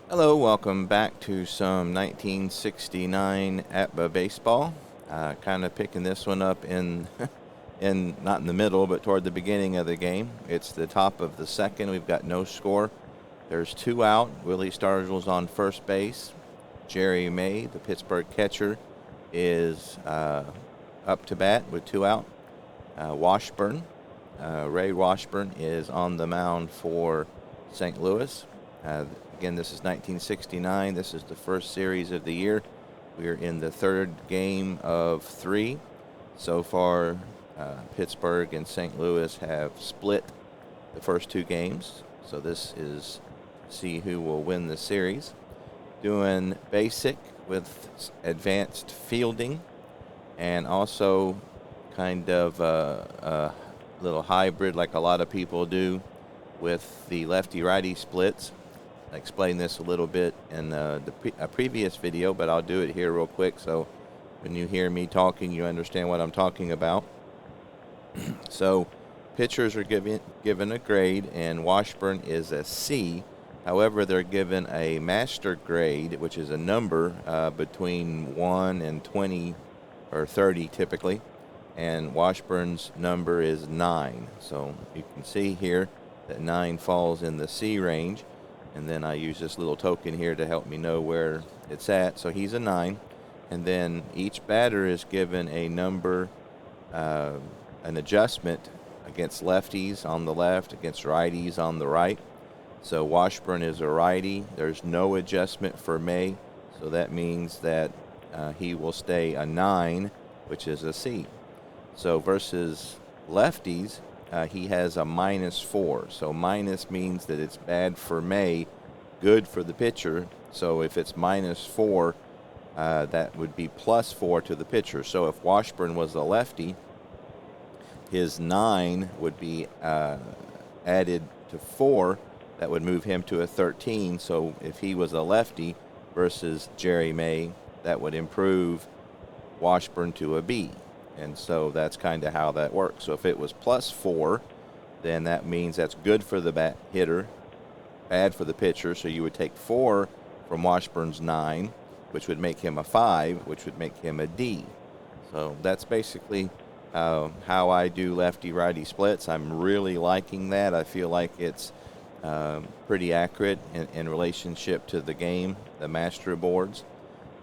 Hello, welcome back to some 1969 APBA baseball. Kind of picking this one up in, in not in the middle, but toward the beginning of the game. It's the top of the second. We've got no score. There's two out. Willie Stargell's on first base. Jerry May, the Pittsburgh catcher, is up to bat with two out. Washburn, Ray Washburn, is on the mound for St. Louis. Again, this is 1969. This is the first series of the year. We're in the third game of three. So far, Pittsburgh and St. Louis have split the first two games. So this is to see who will win the series. Doing basic with advanced fielding and also kind of a little hybrid like a lot of people do with the lefty-righty splits. I explained this a little bit in a previous video, but I'll do it here real quick so when you hear me talking, you understand what I'm talking about. So pitchers are given a grade, and Washburn is a C. However, they're given a master grade, which is a number between 1 and 20 or 30 typically, and Washburn's number is 9. So you can see here that 9 falls in the C range. And then I use this little token here to help me know where it's at. So he's a 9. And then each batter is given a number, an adjustment against lefties on the left, against righties on the right. So Washburn is a righty. There's no adjustment for May. So that means that he will stay a 9, which is a C. So versus lefties, he has a -4. So minus means that it's bad for May, good for the pitcher. So if it's -4, that would be +4 to the pitcher. So if Washburn was a lefty, his 9 would be added to 4. That would move him to a 13. So if he was a lefty versus Jerry May, that would improve Washburn to a B. And so that's kind of how that works. So if it was +4, then that means that's good for the hitter, bad for the pitcher. So you would take 4 from Washburn's 9, which would make him a 5, which would make him a D. So that's basically how I do lefty-righty splits. I'm really liking that. I feel like it's pretty accurate in relationship to the game, the master boards.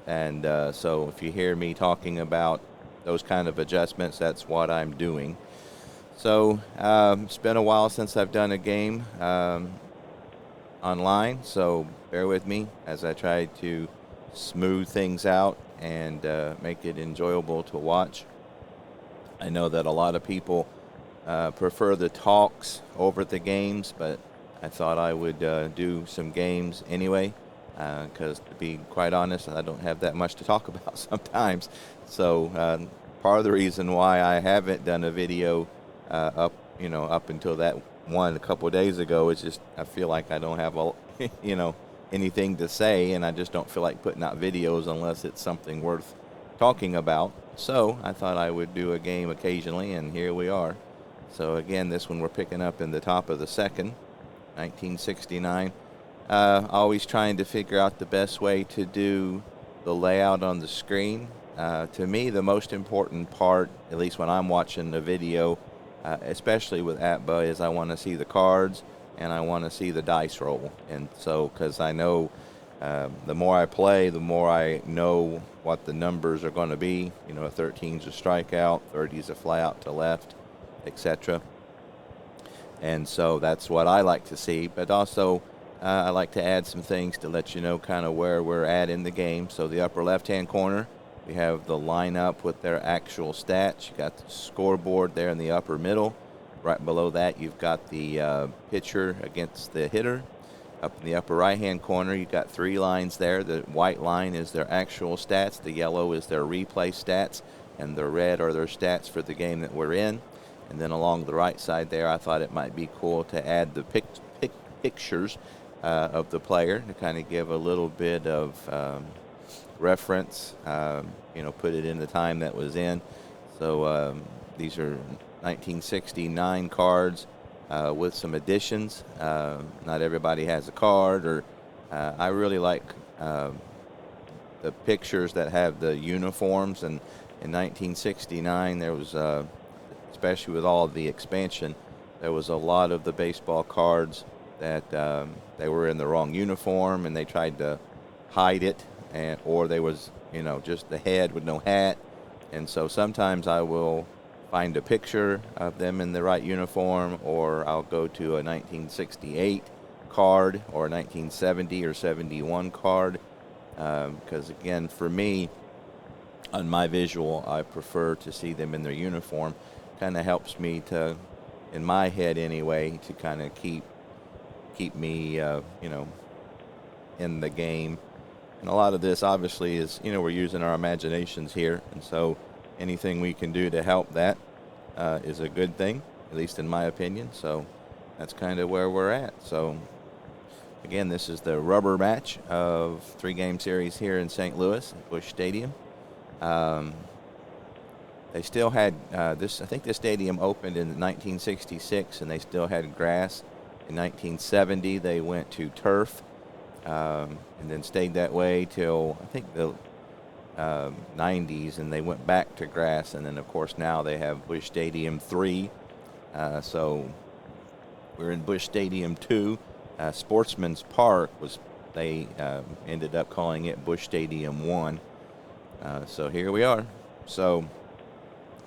And so if you hear me talking about those kind of adjustments, that's what I'm doing. So it's been a while since I've done a game online, so bear with me as I try to smooth things out and make it enjoyable to watch. I know that a lot of people prefer the talks over the games, but I thought I would do some games anyway, because to be quite honest, I don't have that much to talk about sometimes. So part of the reason why I haven't done a video up until that one a couple of days ago is just I feel like I don't have anything to say, and I just don't feel like putting out videos unless it's something worth talking about. So I thought I would do a game occasionally, and here we are. So again, this one we're picking up in the top of the second, 1969. Always trying to figure out the best way to do the layout on the screen. To me, the most important part, at least when I'm watching the video, especially with APBA, is I want to see the cards and I want to see the dice roll. And so, because I know the more I play, the more I know what the numbers are going to be. A 13's a strikeout, 30's a fly out to left, etc. And so that's what I like to see. But also, I like to add some things to let you know kind of where we're at in the game. So the upper left-hand corner, we have the lineup with their actual stats. You got the scoreboard there in the upper middle. Right below that, you've got the pitcher against the hitter. Up in the upper right-hand corner, you've got 3 lines there. The white line is their actual stats. The yellow is their replay stats. And the red are their stats for the game that we're in. And then along the right side there, I thought it might be cool to add the pictures of the player to kind of give a little bit of reference, put it in the time that was in. So these are 1969 cards with some additions. Not everybody has a card, or I really like the pictures that have the uniforms. And in 1969, there was, especially with all of the expansion, there was a lot of the baseball cards that they were in the wrong uniform and they tried to hide it, or they was, just the head with no hat. And so sometimes I will find a picture of them in the right uniform, or I'll go to a 1968 card or a 1970 or 71 card. Because again, for me, on my visual, I prefer to see them in their uniform. Kind of helps me to, in my head anyway, to kind of keep me, in the game. And a lot of this, obviously, is we're using our imaginations here, and so anything we can do to help that is a good thing, at least in my opinion. So that's kind of where we're at. So again, this is the rubber match of 3-game series here in St. Louis at Busch Stadium. They still had this. I think this stadium opened in 1966, and they still had grass. In 1970, they went to turf, and then stayed that way till I think the 90s, and they went back to grass. And then, of course, now they have Busch Stadium 3. So we're in Busch Stadium 2. Sportsman's Park they ended up calling it Busch Stadium 1. So here we are. So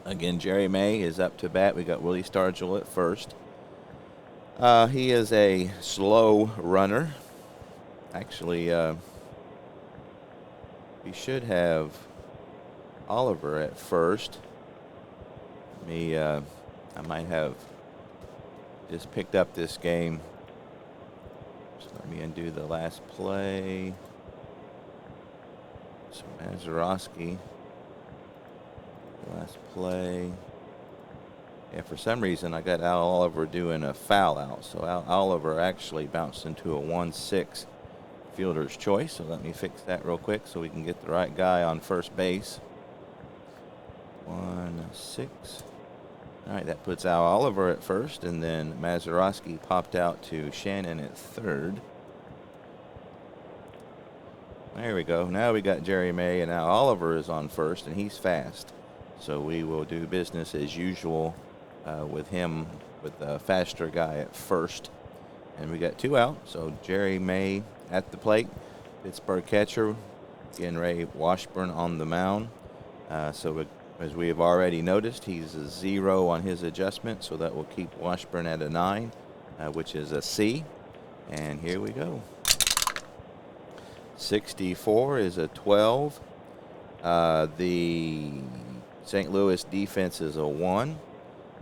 again, Jerry May is up to bat. We got Willie Stargell at first. He is a slow runner. Actually, he should have Oliver at first. I might have just picked up this game. Just let me undo the last play. So Mazeroski, last play. Yeah, for some reason I got Al Oliver doing a foul out. So Al Oliver actually bounced into a 1-6 fielder's choice. So let me fix that real quick so we can get the right guy on first base. 1-6. All right, that puts Al Oliver at first, and then Mazeroski popped out to Shannon at third. There we go. Now we got Jerry May, and Al Oliver is on first, and he's fast. So we will do business as usual with him, with the faster guy at first. And we got 2 out, so Jerry May at the plate. Pittsburgh catcher, again, Ray Washburn on the mound. As we have already noticed, he's a 0 on his adjustment, so that will keep Washburn at a 9, which is a C. And here we go. 64 is a 12. The St. Louis defense is a 1.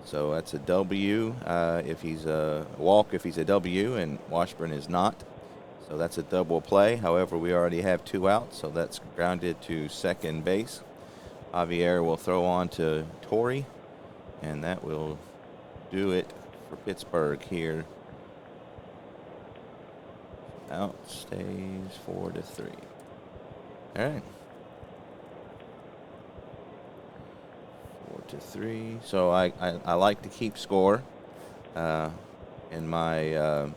So that's a W if he's a walk, if he's a W, and Washburn is not. So that's a double play. However, we already have 2 outs, so that's grounded to second base. Javier will throw on to Torrey, and that will do it for Pittsburgh here. Out stays 4-3. All right. 4-3. So I like to keep score in my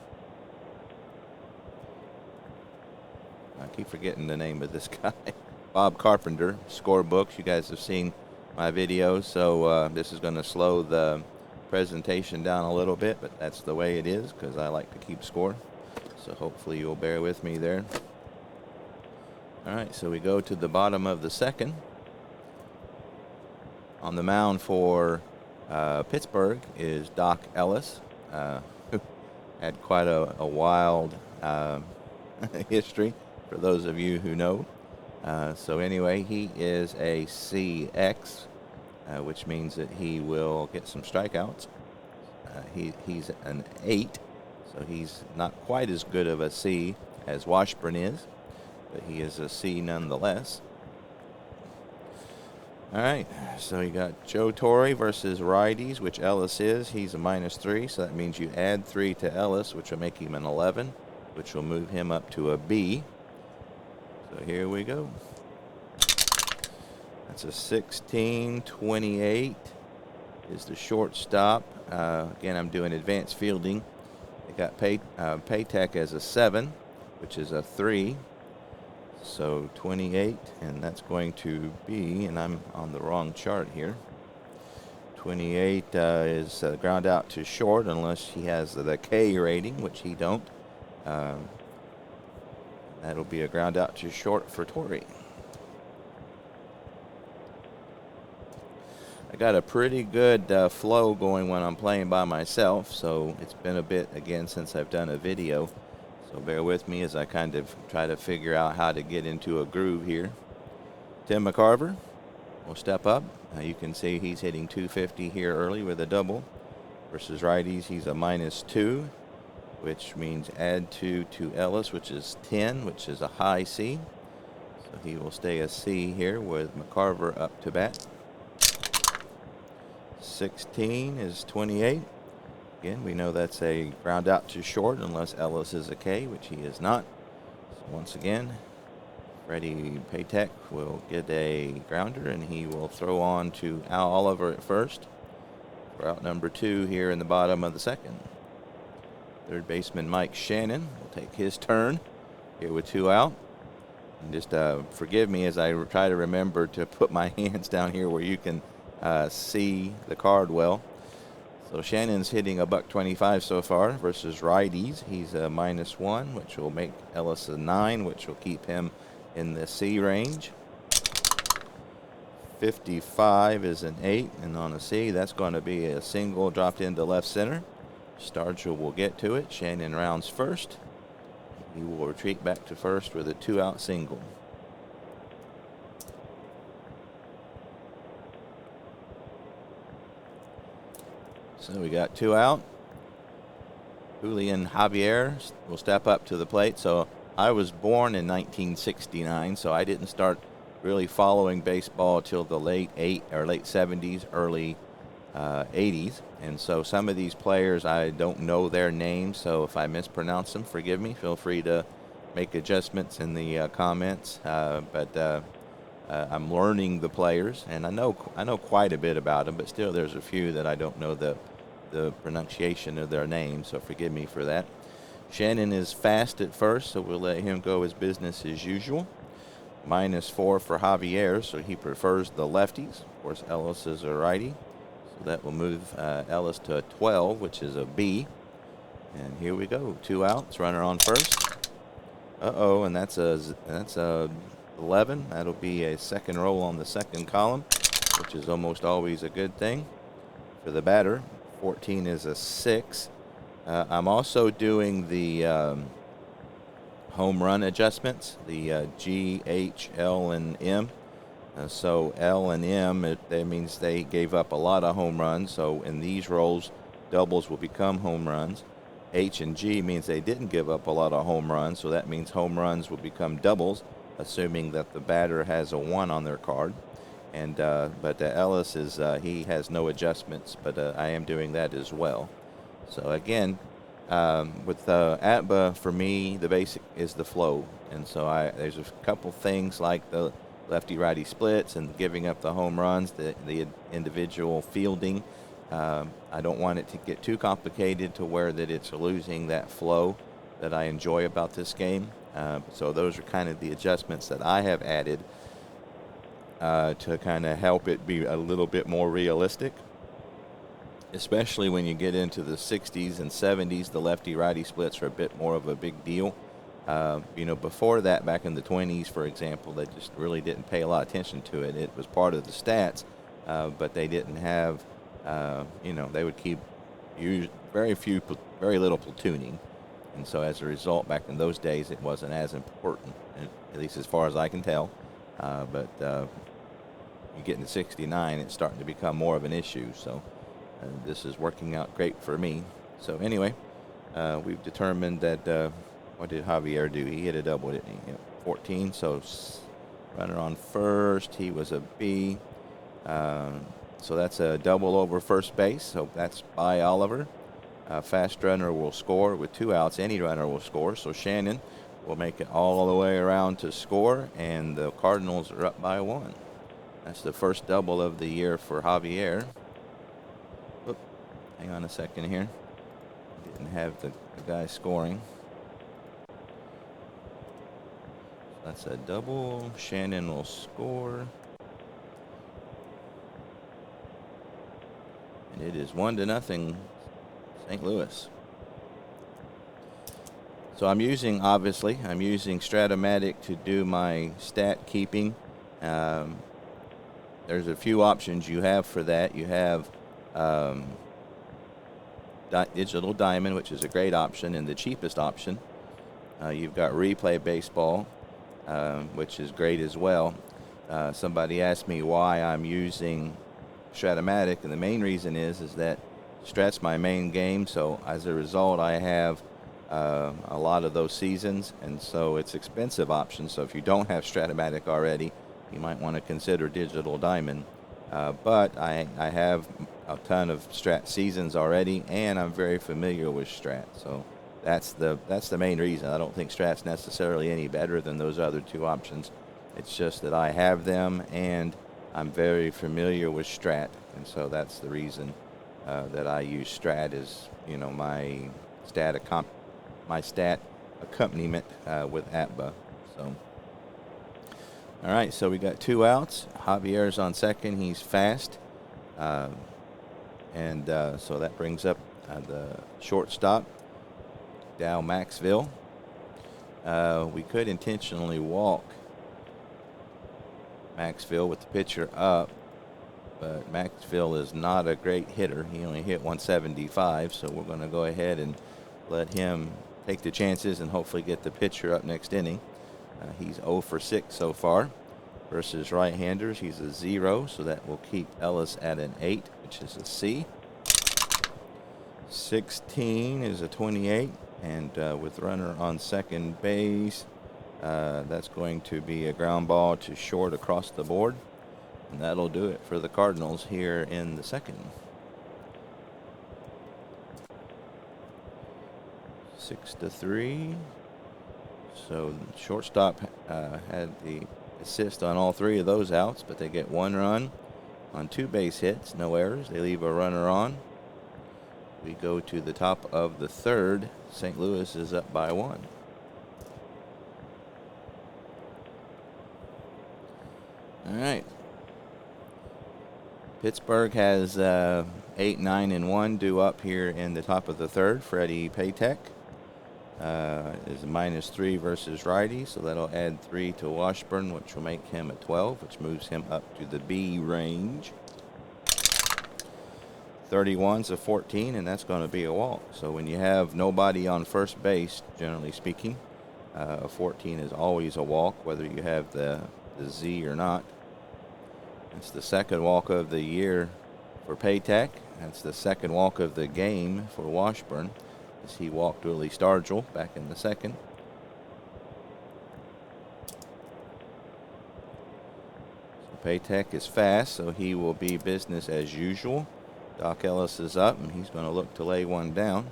I keep forgetting the name of this guy. Bob Carpenter score books. You guys have seen my videos, so this is going to slow the presentation down a little bit, but that's the way it is because I like to keep score. So hopefully you'll bear with me there. All right, so we go to the bottom of the second. On the mound for Pittsburgh is Doc Ellis, who had quite a wild history for those of you who know. So anyway, he is a CX, which means that he will get some strikeouts. He's an 8, so he's not quite as good of a C as Washburn is, but he is a C nonetheless. All right, so you got Joe Torre versus righties, which Ellis is. He's a -3, so that means you add 3 to Ellis, which will make him an 11, which will move him up to a B. So here we go. That's a 16-28 is the shortstop. Again, I'm doing advanced fielding. They got Paytech as a 7. which is a 3. So 28, and that's going to be, and I'm on the wrong chart here. 28 is ground out to short unless he has the K rating, which he don't. That'll be a ground out to short for Torrey. I got a pretty good flow going when I'm playing by myself, so it's been a bit again since I've done a video. So bear with me as I kind of try to figure out how to get into a groove here. Tim McCarver will step up. You can see he's hitting 250 here early with a double. Versus righties, he's a -2, which means add 2 to Ellis, which is 10, which is a high C. So he will stay a C here with McCarver up to bat. 16 is 28. Again, we know that's a ground out to short unless Ellis is a K, which he is not. So once again, Freddie Patek will get a grounder, and he will throw on to Al Oliver at first for out number 2 here in the bottom of the second. Third baseman Mike Shannon will take his turn here with 2 out. And just forgive me as I try to remember to put my hands down here where you can see the card well. So Shannon's hitting a $125 so far versus righties. He's a -1, which will make Ellis a 9, which will keep him in the C range. 55 is an 8, and on a C, that's going to be a single dropped into left center. Stargell will get to it. Shannon rounds first. He will retreat back to first with a 2-out single. So we got 2 out. Julian Javier will step up to the plate. So I was born in 1969, so I didn't start really following baseball till the late 70s, early 80s. And so some of these players, I don't know their names, so if I mispronounce them, forgive me. Feel free to make adjustments in the comments. But I'm learning the players, and I know quite a bit about them, but still there's a few that I don't know the pronunciation of their names, so forgive me for that. Shannon is fast at first, so we'll let him go as business as usual. -4 for Javier, so he prefers the lefties. Of course, Ellis is a righty, so that will move Ellis to a 12, which is a B. And here we go, 2 outs, runner on first. Uh-oh, and that's a 11. That'll be a second roll on the second column, which is almost always a good thing for the batter. 14 is a 6. I'm also doing the home run adjustments, the G, H, L, and M. So L and M, that means they gave up a lot of home runs. So in these rolls, doubles will become home runs. H and G means they didn't give up a lot of home runs, so that means home runs will become doubles, assuming that the batter has a 1 on their card. And but Ellis is he has no adjustments, but I am doing that as well. So again, with APBA, for me, the basic is the flow, and so there's a couple things like the lefty-righty splits and giving up the home runs, the individual fielding. I don't want it to get too complicated to where that it's losing that flow that I enjoy about this game. So those are kind of the adjustments that I have added to kind of help it be a little bit more realistic. Especially when you get into the 60s and 70s, the lefty-righty splits are a bit more of a big deal. Before that, back in the 20s, for example, they just really didn't pay a lot of attention to it. It was part of the stats, but they didn't have, they would keep very little platooning. And so as a result, back in those days, it wasn't as important, at least as far as I can tell. But you get into 69, it's starting to become more of an issue. So this is working out great for me. So anyway, we've determined that, what did Javier do? He hit a double, didn't he? 14, so runner on first, he was a B. So that's a double over first base, so that's by Oliver. Fast runner will score with 2 outs. Any runner will score, so Shannon will make it all the way around to score, and the Cardinals are up by 1. That's the first double of the year for Javier. Oop, hang on a second here. Didn't have the guy scoring. That's a double. Shannon will score. And it is 1-0 St. Louis. So I'm using Stratomatic to do my stat keeping. There's a few options you have for that. You have Digital Diamond, which is a great option and the cheapest option. You've got Replay Baseball, which is great as well. Somebody asked me why I'm using Stratomatic, and the main reason is that Strat's my main game, so as a result I have a lot of those seasons, and so it's expensive option. So if you don't have Stratomatic already, you might want to consider Digital Diamond. But I have a ton of Strat seasons already, and I'm very familiar with Strat, so that's the main reason. I don't think Strat's necessarily any better than those other two options. It's just that I have them, and I'm very familiar with Strat, and so that's the reason that I use Strat as my stat accompaniment with APBA. So. All right, so we got 2 outs. Javier's on second. He's fast. So that brings up the shortstop, Dow Maxville. We could intentionally walk Maxville with the pitcher up, but Maxville is not a great hitter. He only hit 175, so we're going to go ahead and let him take the chances and hopefully get the pitcher up next inning. He's 0 for 6 so far. Versus right-handers, he's a 0, so that will keep Ellis at an 8, which is a C. 16 is a 28, and with runner on second base, that's going to be a ground ball to short across the board, and that'll do it for the Cardinals here in the second. 6-3. So shortstop had the assist on all 3 of those outs, but they get 1 run on 2 base hits, no errors. They leave a runner on. We go to the top of the 3rd. St. Louis is up by 1. All right. Pittsburgh has 8, 9, and 1 due up here in the top of the 3rd. Freddie Patek is a -3 versus righty, so that'll add 3 to Washburn, which will make him a 12, which moves him up to the B range. 31's a 14, and that's going to be a walk. So when you have nobody on first base, generally speaking, a 14 is always a walk, whether you have the Z or not. It's the second walk of the year for Patek. That's the second walk of the game for Washburn, as he walked Willie Stargell back in the second. So Patek is fast, so he will be business as usual. Doc Ellis is up, and he's going to look to lay one down.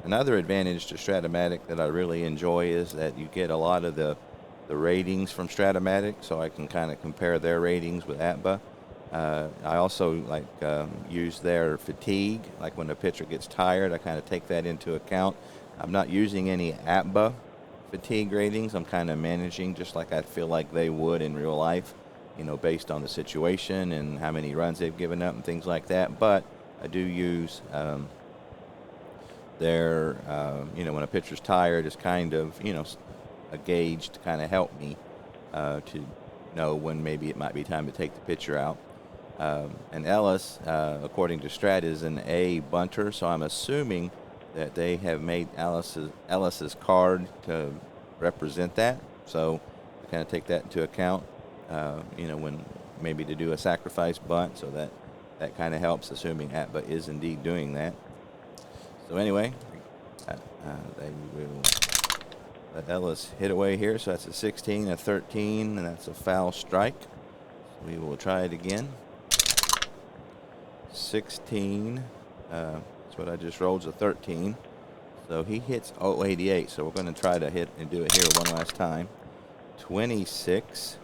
Another advantage to Stratomatic that I really enjoy is that you get a lot of the ratings from Stratomatic, so I can kind of compare their ratings with APBA. I also use their fatigue, like when the pitcher gets tired, I kind of take that into account. I'm not using any APBA fatigue ratings. I'm kind of managing just like I feel like they would in real life, based on the situation and how many runs they've given up and things like that. But I do use their, when a pitcher's tired, is kind of, a gauge to kind of help me to know when maybe it might be time to take the pitcher out. And Ellis, according to Strat, is an A bunter, so I'm assuming that they have made Ellis's card to represent that. So I kind of take that into account, when maybe to do a sacrifice bunt, so that kind of helps, assuming APBA is indeed doing that. So anyway, they will let Ellis hit away here, so that's a 16, a 13, and that's a foul strike. We will try it again. 16, that's what I just rolled, is a 13. So he hits 088, so we're going to try to hit and do it here one last time. 26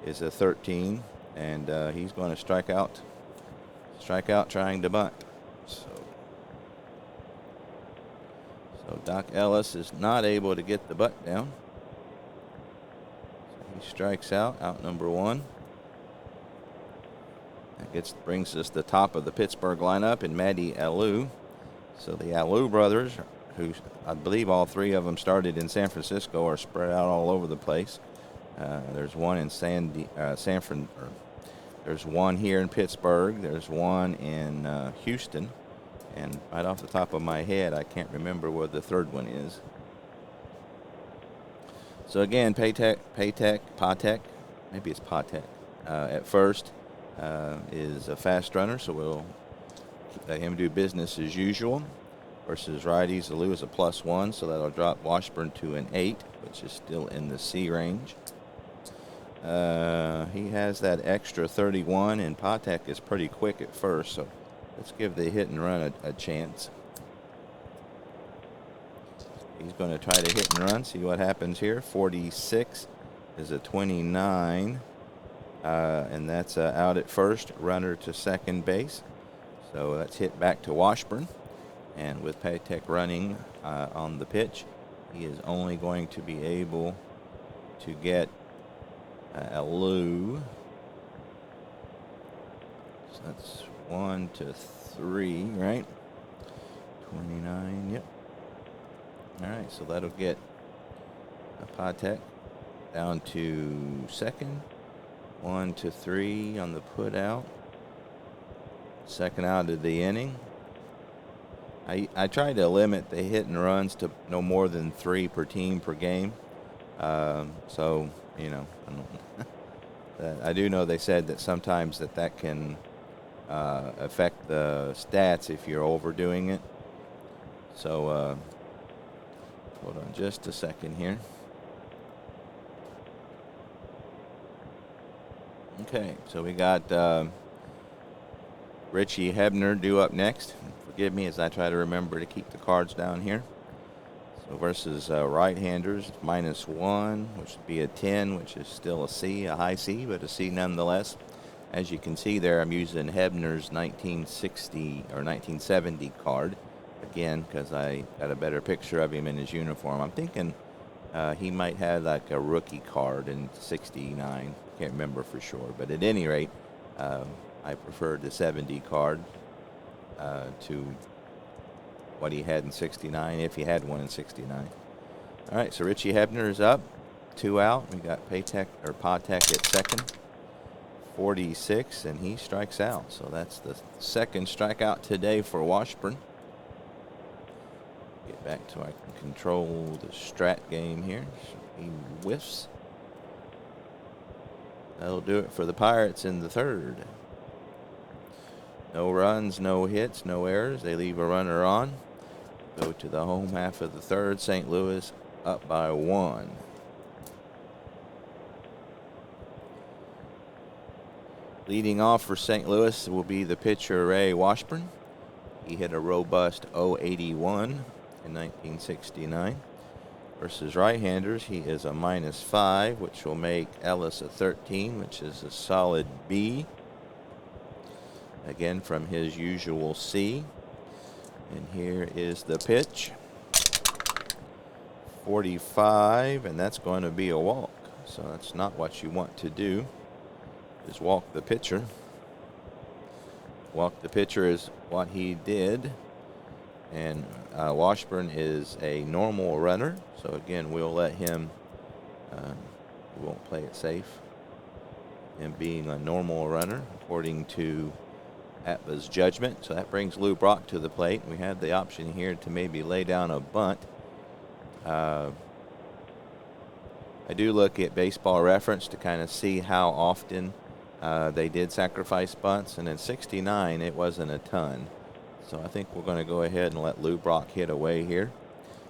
is a 13, and he's going to strike out trying to bunt. So Doc Ellis is not able to get the butt down. He strikes out number 1. That brings us to the top of the Pittsburgh lineup and Matty Alou. So the Alou brothers, who I believe all 3 of them started in San Francisco, are spread out all over the place. There's one in there's one here in Pittsburgh. There's one in Houston. And right off the top of my head, I can't remember where the 3rd one is. So again, Patek, maybe it's Patek, at first is a fast runner, so we'll let him do business as usual. Versus righties, Alou is a +1, so that'll drop Washburn to an 8, which is still in the C range. He has that extra 31, and Patek is pretty quick at first, so let's give the hit and run a chance. He's going to try to hit and run, see what happens here. 46 is a 29, and that's out at first, runner to second base. So that's hit back to Washburn. And with Patek running on the pitch, he is only going to be able to get Alou. So that's 1 to 3, right? 29, yep. All right, so that'll get Patek down to second. 1 to 3 on the put out. Second out of the inning. I try to limit the hit and runs to no more than 3 per team per game. So, you know, I do know they said that sometimes that can affect the stats if you're overdoing it. So, hold on just a second here. Okay, so we got Richie Hebner due up next. Forgive me as I try to remember to keep the cards down here. So versus right-handers, -1, which would be a 10, which is still a C, a high C, but a C nonetheless. As you can see there, I'm using Hebner's 1960 or 1970 card. Again, because I got a better picture of him in his uniform. I'm thinking he might have like a rookie card in 69. Can't remember for sure. But at any rate, I preferred the 70 card to what he had in 69, if he had one in 69. All right, so Richie Hebner is up. 2 out. We got Patek at second. 46, and he strikes out. So that's the second strikeout today for Washburn. Get back to I can control the strat game here. So he whiffs. That'll do it for the Pirates in the 3rd. No runs, no hits, no errors. They leave a runner on. Go to the home half of the 3rd. St. Louis up by 1. Leading off for St. Louis will be the pitcher Ray Washburn. He hit a robust .081 in 1969. Versus right-handers, he is a -5, which will make Ellis a 13, which is a solid B. Again, from his usual C. And here is the pitch. 45, and that's going to be a walk. So that's not what you want to do, is walk the pitcher. Walk the pitcher is what he did. And Washburn is a normal runner. So again, we'll let him, we won't play it safe. Him being a normal runner, according to APBA's judgment. So that brings Lou Brock to the plate. We had the option here to maybe lay down a bunt. I do look at Baseball Reference to kind of see how often they did sacrifice bunts, and in 69 it wasn't a ton. So I think we're going to go ahead and let Lou Brock hit away here.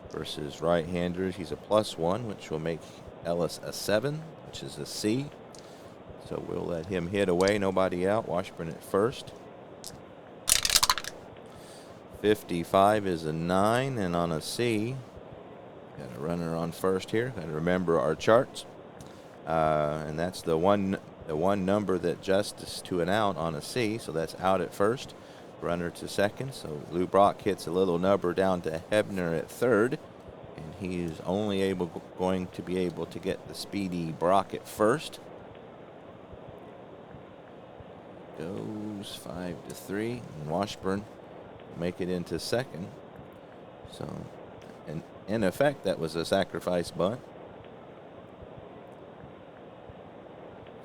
Versus right-handers, he's a +1, which will make Ellis a 7, which is a C. So we'll let him hit away, nobody out. Washburn at first. 55 is a 9, and on a C, got a runner on first here. Got to remember our charts, and that's the one number that justice to an out on a C. So that's out at first, runner to second. So Lou Brock hits a little number down to Hebner at third, and he's only going to be able to get the speedy Brock at first. Goes 5-3, and Washburn will make it into second. So, in effect, that was a sacrifice bunt.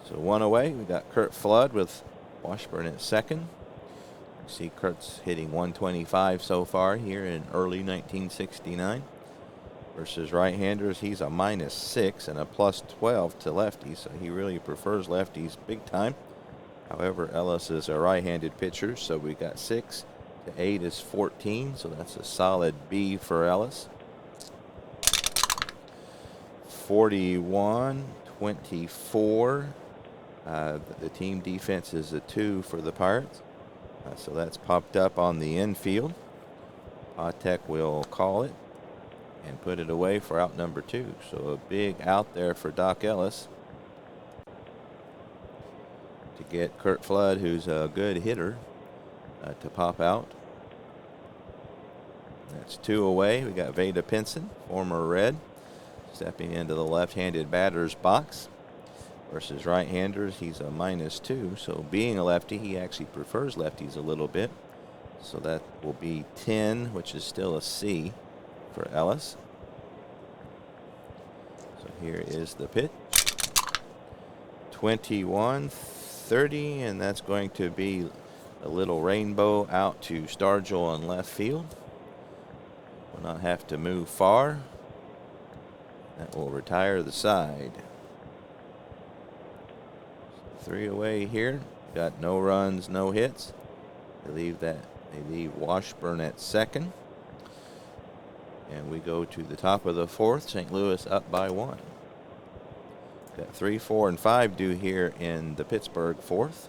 So 1 away. We got Kurt Flood with Washburn at second. You see Kurt's hitting 125 so far here in early 1969. Versus right-handers, he's a -6 and a +12 to lefties, so he really prefers lefties big time. However, Ellis is a right-handed pitcher, so we got 6 to 8 is 14, so that's a solid B for Ellis. 41-24. The team defense is a 2 for the Pirates, so that's popped up on the infield. Patek will call it and put it away for out number 2. So a big out there for Doc Ellis to get Kurt Flood, who's a good hitter, to pop out. That's 2 away. We got Veda Pinson, former Red, stepping into the left-handed batter's box. Versus right-handers, he's a -2. So being a lefty, he actually prefers lefties a little bit. So that will be 10, which is still a C for Ellis. So here is the pitch. 21-30, and that's going to be a little rainbow out to Stargell on left field. Will not have to move far. That will retire the side. 3 away here. Got no runs, no hits. They leave Washburn at second. And we go to the top of the 4th. St. Louis up by 1. Got 3, 4, and 5 due here in the Pittsburgh 4th.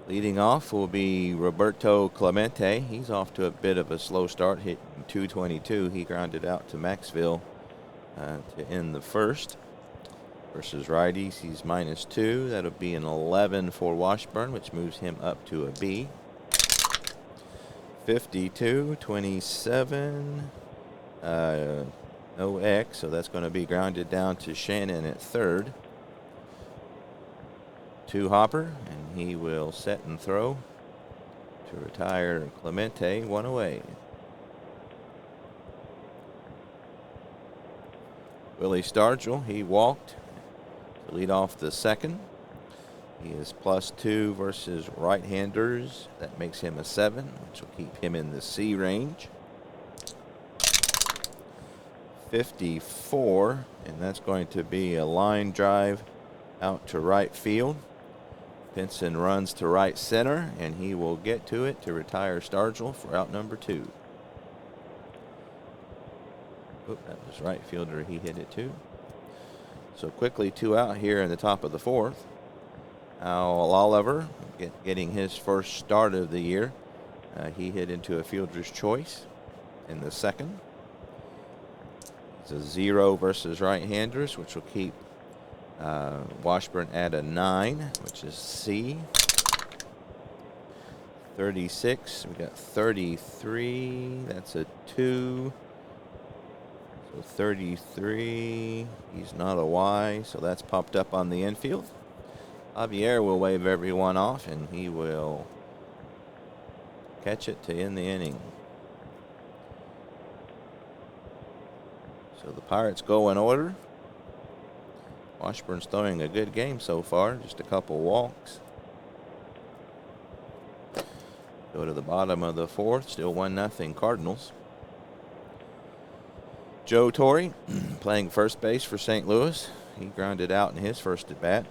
Leading off will be Roberto Clemente. He's off to a bit of a slow start, hitting 222. He grounded out to Maxville to end the first. Versus righties, he's -2. That'll be an 11 for Washburn, which moves him up to a B. 52-27. No X, so that's going to be grounded down to Shannon at third. 2 Hopper, and he will set and throw to retire Clemente. 1 away. Willie Stargell, he walked to lead off the second. He is +2 versus right-handers. That makes him a 7, which will keep him in the C range. 54, and that's going to be a line drive out to right field. Pinson runs to right center, and he will get to it to retire Stargell for out number 2. Oop, that was right fielder. He hit it too. So quickly 2 out here in the top of the 4th. Al Oliver getting his first start of the year. He hit into a fielder's choice in the second. It's a 0 versus right-handers, which will keep Washburn at a 9, which is C. 36. We got 33. That's a 2. So 33. He's not a Y, so that's popped up on the infield. Javier will wave everyone off, and he will catch it to end the inning. So the Pirates go in order. Washburn's throwing a good game so far, just a couple walks. Go to the bottom of the 4th, still 1-0 Cardinals. Joe Torre playing first base for St. Louis. He grounded out in his first at bat.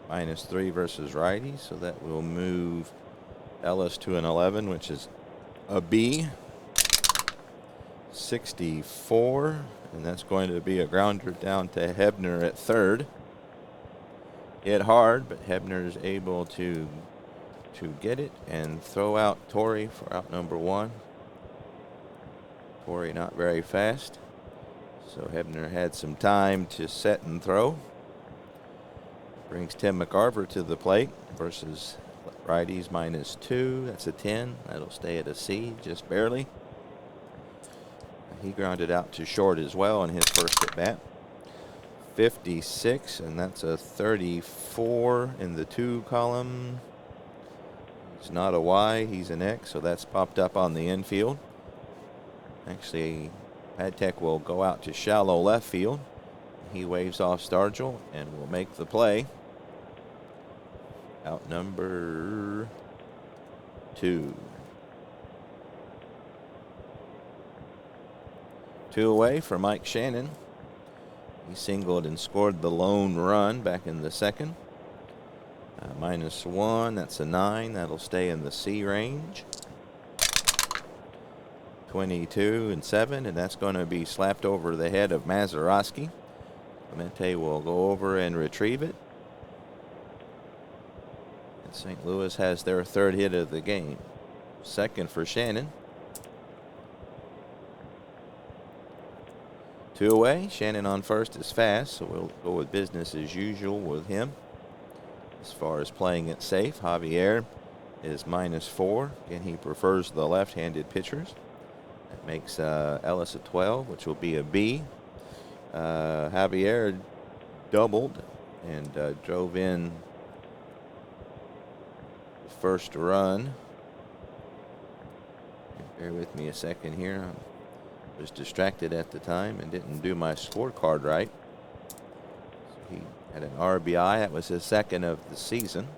-3 versus righty, so that will move Ellis to an 11, which is a B. 64, and that's going to be a grounder down to Hebner at third. Hit hard, but Hebner is able to get it and throw out Torre for out number 1. Torre not very fast, so Hebner had some time to set and throw. Brings Tim McCarver to the plate versus Righties -2. That's a 10. That'll stay at a C, just barely. He grounded out to short as well in his first at bat. 56, and that's a 34 in the 2 column. He's not a Y, he's an X, so that's popped up on the infield. Actually, Padtech will go out to shallow left field. He waves off Stargell and will make the play. Out number 2. 2 away for Mike Shannon. He singled and scored the lone run back in the second. -1, that's a 9. That'll stay in the C range. 22 and 7, and that's going to be slapped over the head of Mazeroski. Clemente will go over and retrieve it. And St. Louis has their 3rd hit of the game. 2nd for Shannon. 2 away. Shannon on first is fast, so we'll go with business as usual with him. As far as playing it safe, Javier is -4. Again, he prefers the left-handed pitchers. That makes Ellis a 12, which will be a B. Javier doubled and drove in the first run. Bear with me a second here. I was distracted at the time and didn't do my scorecard right. So he had an RBI. That was his 2nd of the season.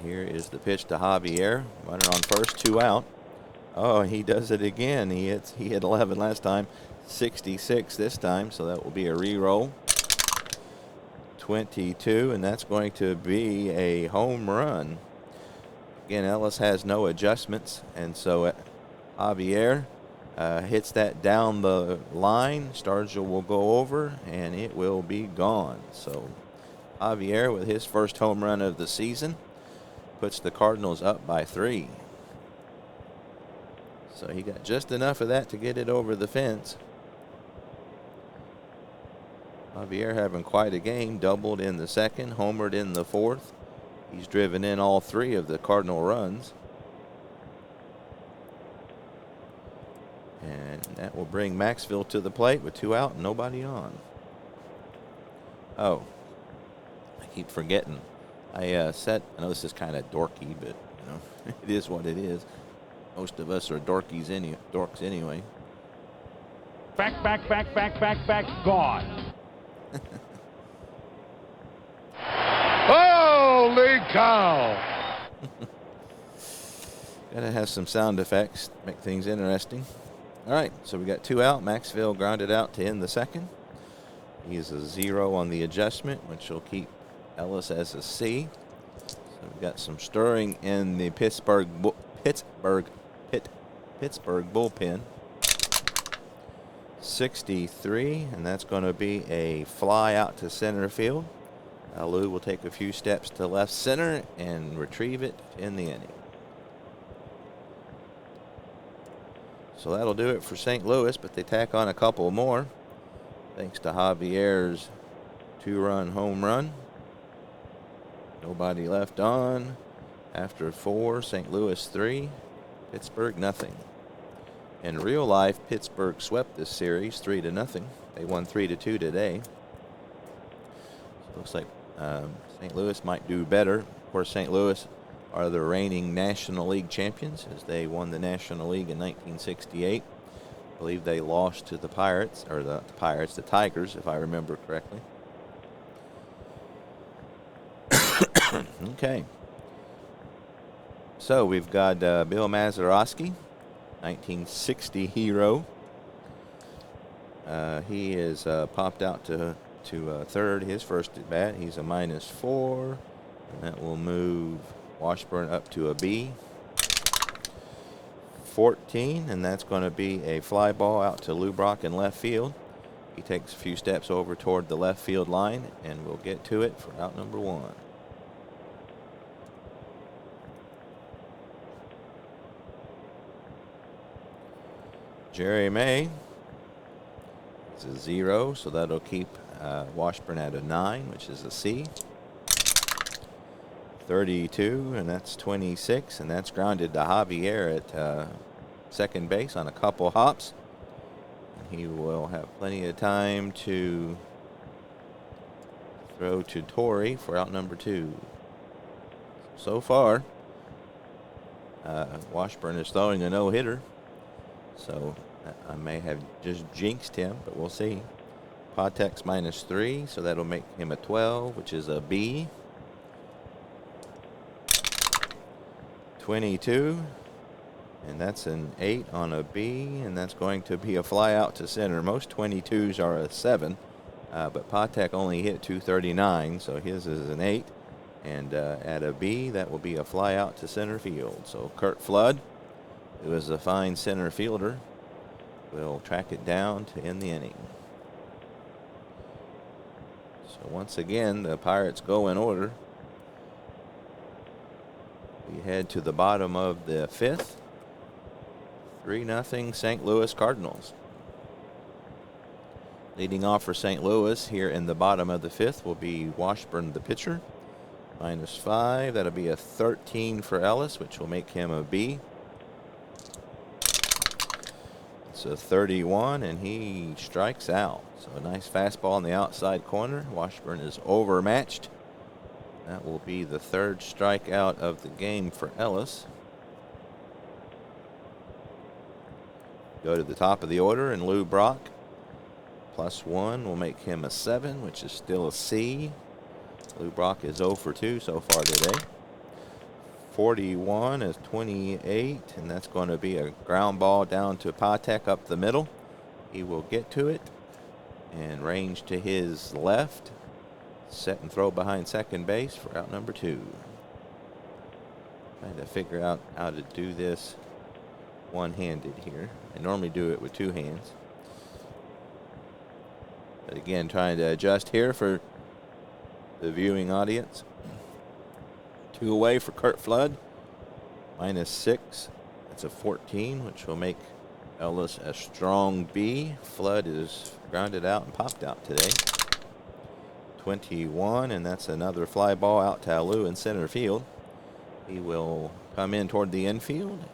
Here is the pitch to Javier. Runner on first, 2 out. Oh, he does it again. He hit 11 last time, 66 this time, so that will be a re-roll. 22, and that's going to be a home run. Again, Ellis has no adjustments, and so Javier hits that down the line. Stargell will go over, and it will be gone. So Javier, with his first home run of the season, puts the Cardinals up by 3. So he got just enough of that to get it over the fence. Javier having quite a game. Doubled in the 2nd, homered in the 4th. He's driven in all 3 of the Cardinal runs. And that will bring Maxville to the plate with 2 out and nobody on. Oh, I keep forgetting. I know this is kind of dorky, but it is what it is. Most of us are dorks anyway. Back, gone. Holy cow! Gotta have some sound effects, make things interesting. All right, so we got 2 out. Maxville grounded out to end the 2nd. He is a 0 on the adjustment, which will keep Ellis as a C. So we've got some stirring in the Pittsburgh bullpen. 63, and that's going to be a fly out to center field. Lou will take a few steps to left center and retrieve it in the inning. So that'll do it for St. Louis, but they tack on a couple more thanks to Javier's 2-run home run. Nobody left on. After 4, St. Louis 3, Pittsburgh nothing. In real life, Pittsburgh swept this series 3-0. They won 3-2 today. So looks like St. Louis might do better. Of course, St. Louis are the reigning National League champions as they won the National League in 1968. I believe they lost to the Pirates, or the Tigers, if I remember correctly. Okay. So we've got Bill Mazeroski, 1960 hero. He is popped out to 3rd, his first at bat. He's a -4, and that will move Washburn up to a B. 14, and that's going to be a fly ball out to Lubrock in left field. He takes a few steps over toward the left field line, and we'll get to it for out number 1. Jerry May is a 0, so that'll keep Washburn at a 9, which is a C. 32, and that's 26, and that's grounded to Javier at second base on a couple hops. And he will have plenty of time to throw to Torrey for out number 2. So far, Washburn is throwing a no-hitter, so I may have just jinxed him, but we'll see. Patek's -3, so that'll make him a 12, which is a B. 22, and that's an 8 on a B, and that's going to be a fly out to center. Most 22s are a 7, but Patek only hit 239, so his is an 8. And at a B, that will be a fly out to center field. So Kurt Flood, who is a fine center fielder, will track it down to end the inning. So once again, the Pirates go in order. We head to the bottom of the 5th. 3-0 St. Louis Cardinals. Leading off for St. Louis here in the bottom of the 5th will be Washburn, the pitcher. -5. That'll be a 13 for Ellis, which will make him a B. It's a 31, and he strikes out. So a nice fastball on the outside corner. Washburn is overmatched. That will be the 3rd strikeout of the game for Ellis. Go to the top of the order, and Lou Brock, +1, will make him a 7, which is still a C. Lou Brock is 0 for 2 so far today. 41 is 28, and that's going to be a ground ball down to Patek up the middle. He will get to it and range to his left. Set and throw behind second base for out number 2. Trying to figure out how to do this one-handed here. I normally do it with 2 hands. But again, trying to adjust here for the viewing audience. 2 away for Kurt Flood. -6. That's a 14, which will make Ellis a strong B. Flood is grounded out and popped out today. 21, and that's another fly ball out to Lou in center field. He will come in toward the infield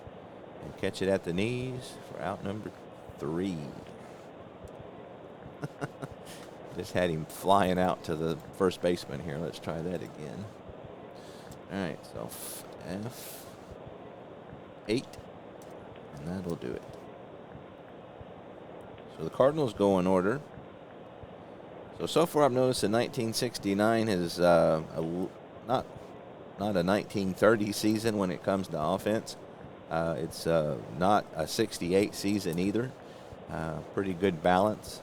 and catch it at the knees for out number 3. Just had him flying out to the first baseman here. Let's try that again. All right, so F8, and that'll do it. So the Cardinals go in order. So far I've noticed that 1969 is not a 1930 season when it comes to offense. It's not a 68 season either. Pretty good balance.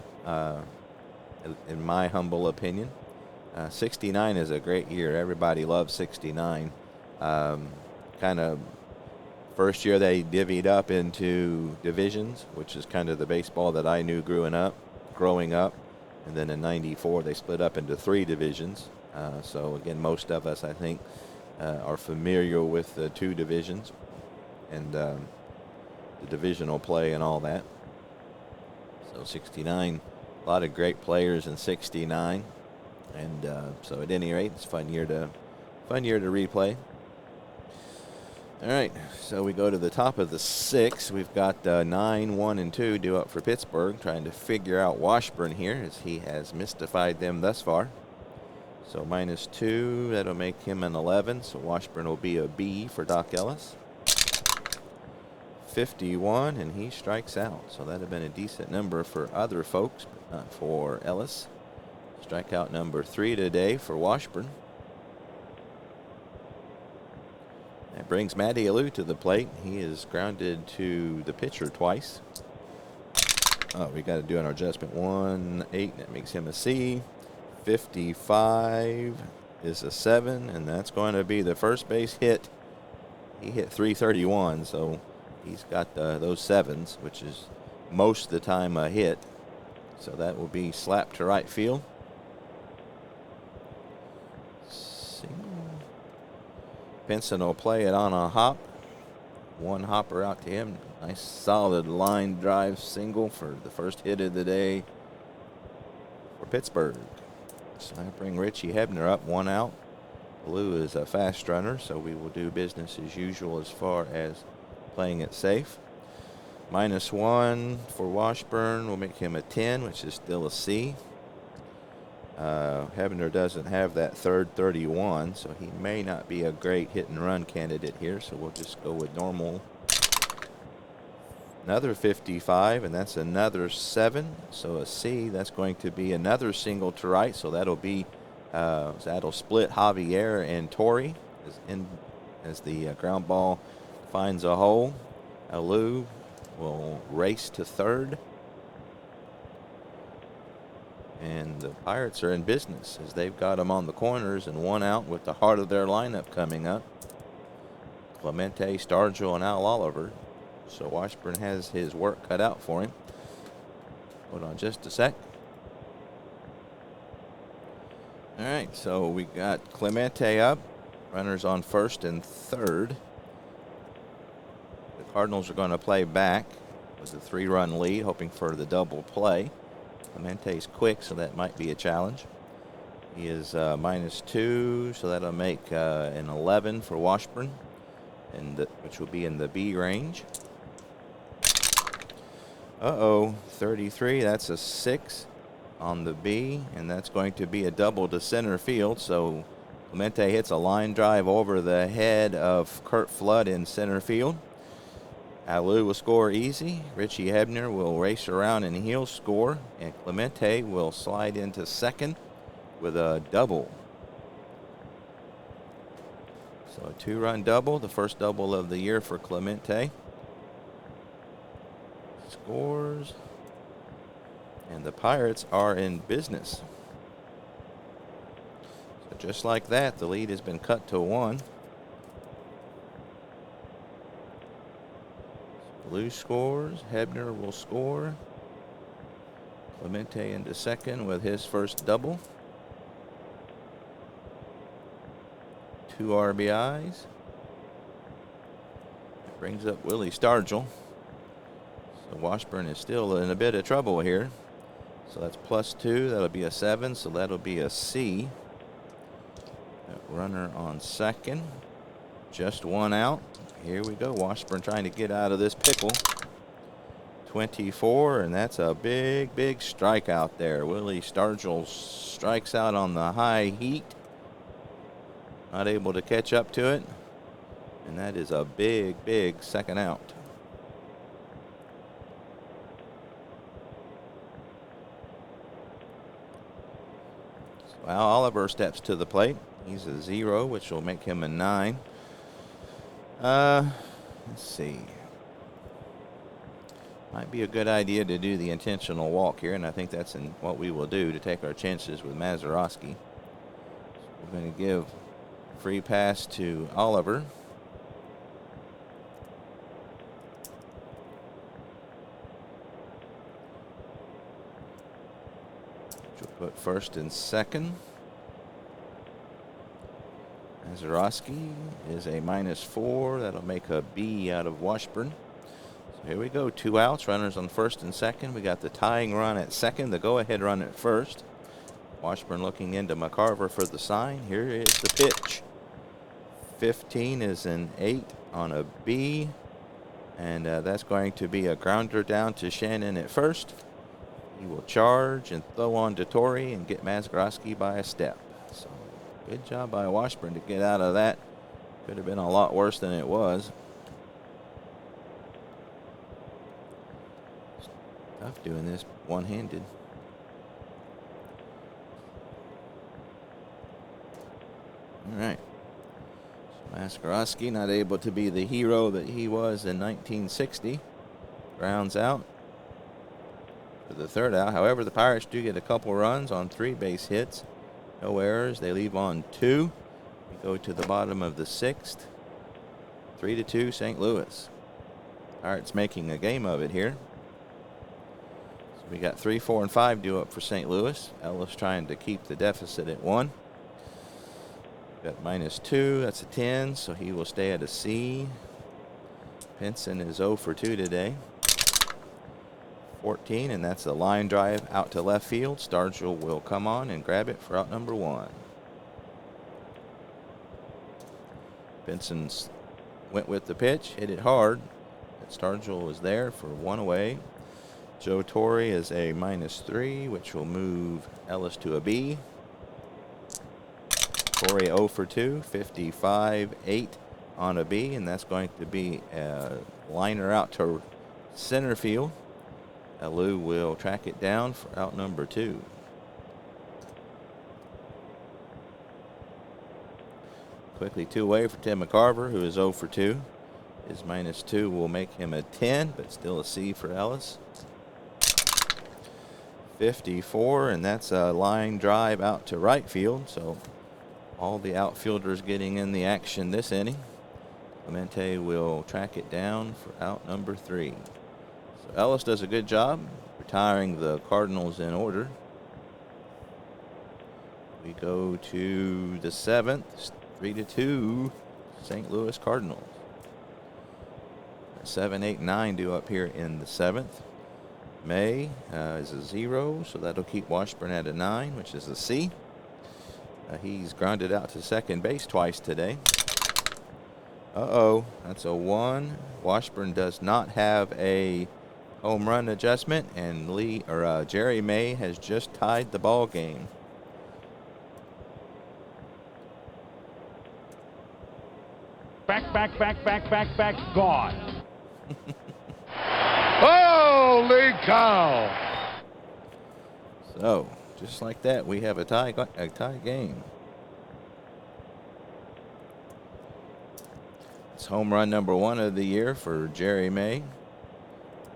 In my humble opinion. 69 is a great year. Everybody loves 69. Kind of first year they divvied up into divisions, which is kind of the baseball that I knew growing up. And then in 94 they split up into 3 divisions. So again, most of us, I think, are familiar with the 2 divisions and the divisional play and all that. So 69, a lot of great players in 69, and so at any rate, it's a fun year to replay. All right, so we go to the top of the 6th. We've got 9, 1, and 2 due up for Pittsburgh, trying to figure out Washburn here as he has mystified them thus far. So -2, that'll make him an 11. So Washburn will be a B for Doc Ellis. 51, and he strikes out. So that'd have been a decent number for other folks, but not for Ellis. Strikeout number 3 today for Washburn. That brings Matty Alou to the plate. He is grounded to the pitcher twice. Oh, we got to do an adjustment. 1-8, that makes him a C. 55 is a 7, and that's going to be the first base hit. He hit 331, so he's got those 7s, which is most of the time a hit. So that will be slapped to right field. Pinson will play it on a hop. 1 hopper out to him. Nice solid line drive single for the first hit of the day for Pittsburgh. So I bring Richie Hebner up, 1 out. Blue is a fast runner, so we will do business as usual as far as playing it safe. -1 for Washburn will make him a 10, which is still a C. Hebner doesn't have that third 31, so he may not be a great hit and run candidate here, so we'll just go with normal. Another 55, and that's another 7, so a C. That's going to be another single to right, so that'll be that'll split Javier and Torrey as the ground ball finds a hole. Alou will race to third. And the Pirates are in business as they've got them on the corners and one out with the heart of their lineup coming up. Clemente, Stargell, and Al Oliver. So Washburn has his work cut out for him. Hold on just a sec. All right, so we got Clemente up. Runners on first and third. The Cardinals are going to play back with a 3-run lead, hoping for the double play. Clemente's quick, so that might be a challenge. He is -2, so that'll make an 11 for Washburn, which will be in the B range. 33, that's a 6 on the B, and that's going to be a double to center field. So Clemente hits a line drive over the head of Kurt Flood in center field. Alou will score easy. Richie Hebner will race around and he'll score. And Clemente will slide into second with a double. So a 2-run double, the first double of the year for Clemente. Scores. And the Pirates are in business. So just like that, the lead has been cut to 1. Blue scores. Hebner will score. Clemente into second with his first double. 2 RBIs. That brings up Willie Stargell. So Washburn is still in a bit of trouble here. So that's +2. That'll be a 7. So that'll be a C. That runner on second. Just 1 out. Here we go. Washburn trying to get out of this pickle. 24, and that's a big, big strikeout there. Willie Stargell strikes out on the high heat. Not able to catch up to it. And that is a big, big second out. So Al Oliver steps to the plate. He's a 0, which will make him a 9. Let's see. Might be a good idea to do the intentional walk here, and I think that's what we will do to take our chances with Mazeroski. So we're going to give free pass to Oliver. Which will put first and second. Mazeroski is a -4. That'll make a B out of Washburn. So here we go. 2 outs. Runners on first and second. We got the tying run at second. The go-ahead run at first. Washburn looking into McCarver for the sign. Here is the pitch. 15 is an 8 on a B. And that's going to be a grounder down to Shannon at first. He will charge and throw on to Torrey and get Mazeroski by a step. So good job by Washburn to get out of that. Could have been a lot worse than it was. It's tough doing this one-handed. All right. So Mazeroski not able to be the hero that he was in 1960. Grounds out for the 3rd out. However, the Pirates do get a couple runs on 3 base hits. No errors. They leave on 2. We go to the bottom of the 6th. 3-2 St. Louis. Pirates making a game of it here. So we got 3, 4, and 5 due up for St. Louis. Ellis trying to keep the deficit at 1. Got -2. That's a 10, so he will stay at a C. Pinson is 0 for 2 today. 14, and that's a line drive out to left field. Stargell will come on and grab it for out number 1. Benson went with the pitch, hit it hard. Stargell was there for 1 away. Joe Torre is a -3, which will move Ellis to a B. Torre 0 for 2, 55-8 on a B, and that's going to be a liner out to center field. Alou will track it down for out number 2. Quickly 2 away for Tim McCarver, who is 0 for 2. His -2 will make him a 10, but still a C for Ellis. 54, and that's a line drive out to right field, so all the outfielders getting in the action this inning. Clemente will track it down for out number 3. So Ellis does a good job retiring the Cardinals in order. We go to the 7th, 3-2, St. Louis Cardinals. 7, 8, 9 due up here in the 7th. May is a 0, so that'll keep Washburn at a 9, which is a C. He's grounded out to second base twice today. That's a 1. Washburn does not have a home run adjustment, and Jerry May has just tied the ball game. Back, gone. Holy cow! So, just like that, we have a tie game. It's home run number 1 of the year for Jerry May.